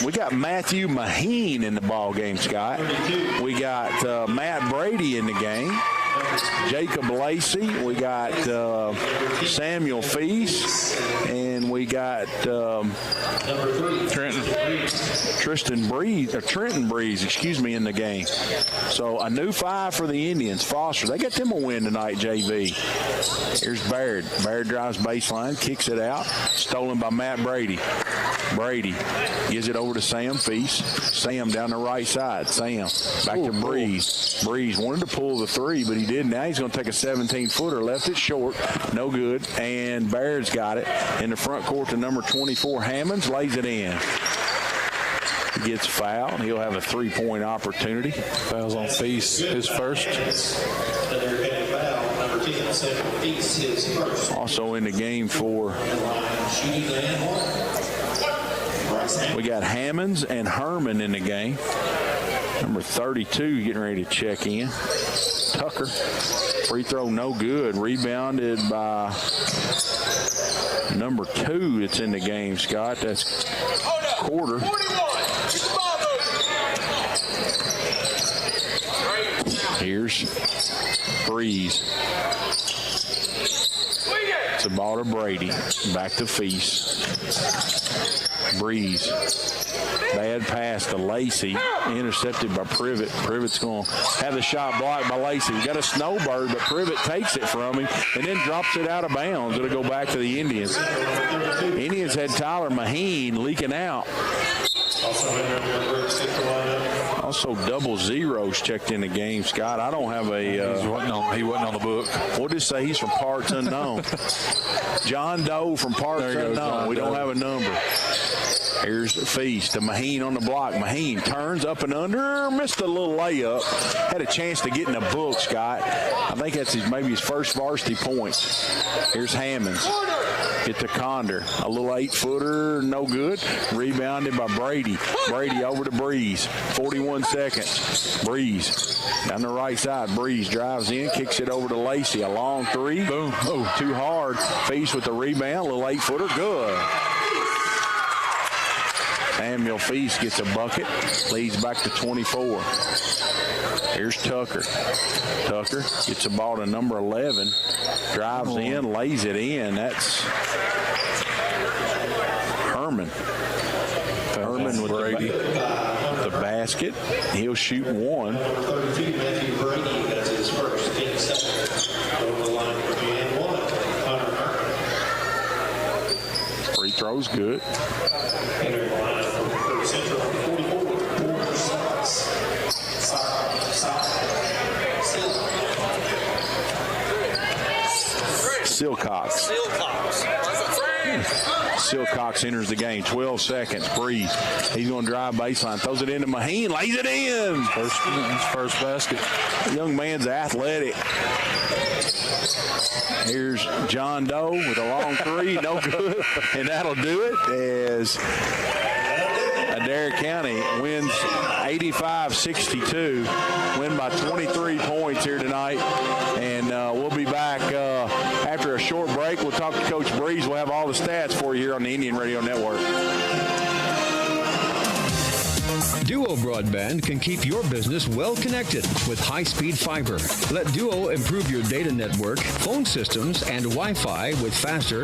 We got Matthew Maheen in the ball game, Scott. We got Matt Brady in the game. Jacob Lacey, we got Samuel Feast, and we got Trenton Breeze, in the game. So a new 5 for the Indians. Foster, they got them a win tonight, JV. Here's Baird. Baird drives baseline, kicks it out, stolen by Matt Brady. Brady gives it over to Sam Feast. Sam down the right side. Sam back to Breeze. Breeze wanted to pull the 3, but he didn't. Now he's going to take a 17-footer. Left it short. No good. And Baird's got it in the front court to number 24. Hammonds lays it in. He gets fouled. He'll have a 3-point opportunity. Fouls on Feast, his first. Also in the game for... We got Hammonds and Herman in the game. Number 32 getting ready to check in. Tucker. Free throw no good. Rebounded by number 2 that's in the game, Scott. That's Quarter. Here's Breeze. It's a ball to Brady. Back to Feast. Breeze. Bad pass to Lacey. Intercepted by Privet. Privet's going to have the shot blocked by Lacey. We got a snowbird, but Privet takes it from him and then drops it out of bounds. It'll go back to the Indians. Indians had Tyler Maheen leaking out. Also, double zeros checked in the game, Scott. I don't have a... he wasn't on the book. We'll just say he's from parts unknown. John Doe from parts unknown. We don't have a number. Here's Feast to Maheen on the block. Maheen turns up and under. Missed a little layup. Had a chance to get in the book, Scott. I think that's maybe his first varsity points. Here's Hammonds. Get to Condor. A little 8-footer. No good. Rebounded by Brady. Brady over to Breeze. 41 seconds. Breeze. Down the right side. Breeze drives in. Kicks it over to Lacey. A long 3. Boom. Oh, too hard. Feast with the rebound. A little 8-footer. Good. Samuel Feast gets a bucket, leads back to 24. Here's Tucker. Tucker gets the ball to number 11, drives in, lays it in. That's Herman. Herman with the basket. He'll shoot one. Number 32, Matthew Brady, that's his first. Team second. Over the line for Jan 1, Hunter Herman. Free throw's good. Silcox enters the game. 12 seconds. Breeze. He's going to drive baseline. Throws it into Maheen. Lays it in. First basket. The young man's athletic. Here's John Doe with a long 3. No good. And that'll do it as Adair County wins 85-62. Win by 23 points here tonight. And we'll be back short break. We'll talk to Coach Breeze. We'll have all the stats for you here on the Indian Radio Network. Duo Broadband can keep your business well connected with high-speed fiber. Let Duo improve your data network, phone systems, and Wi-Fi with faster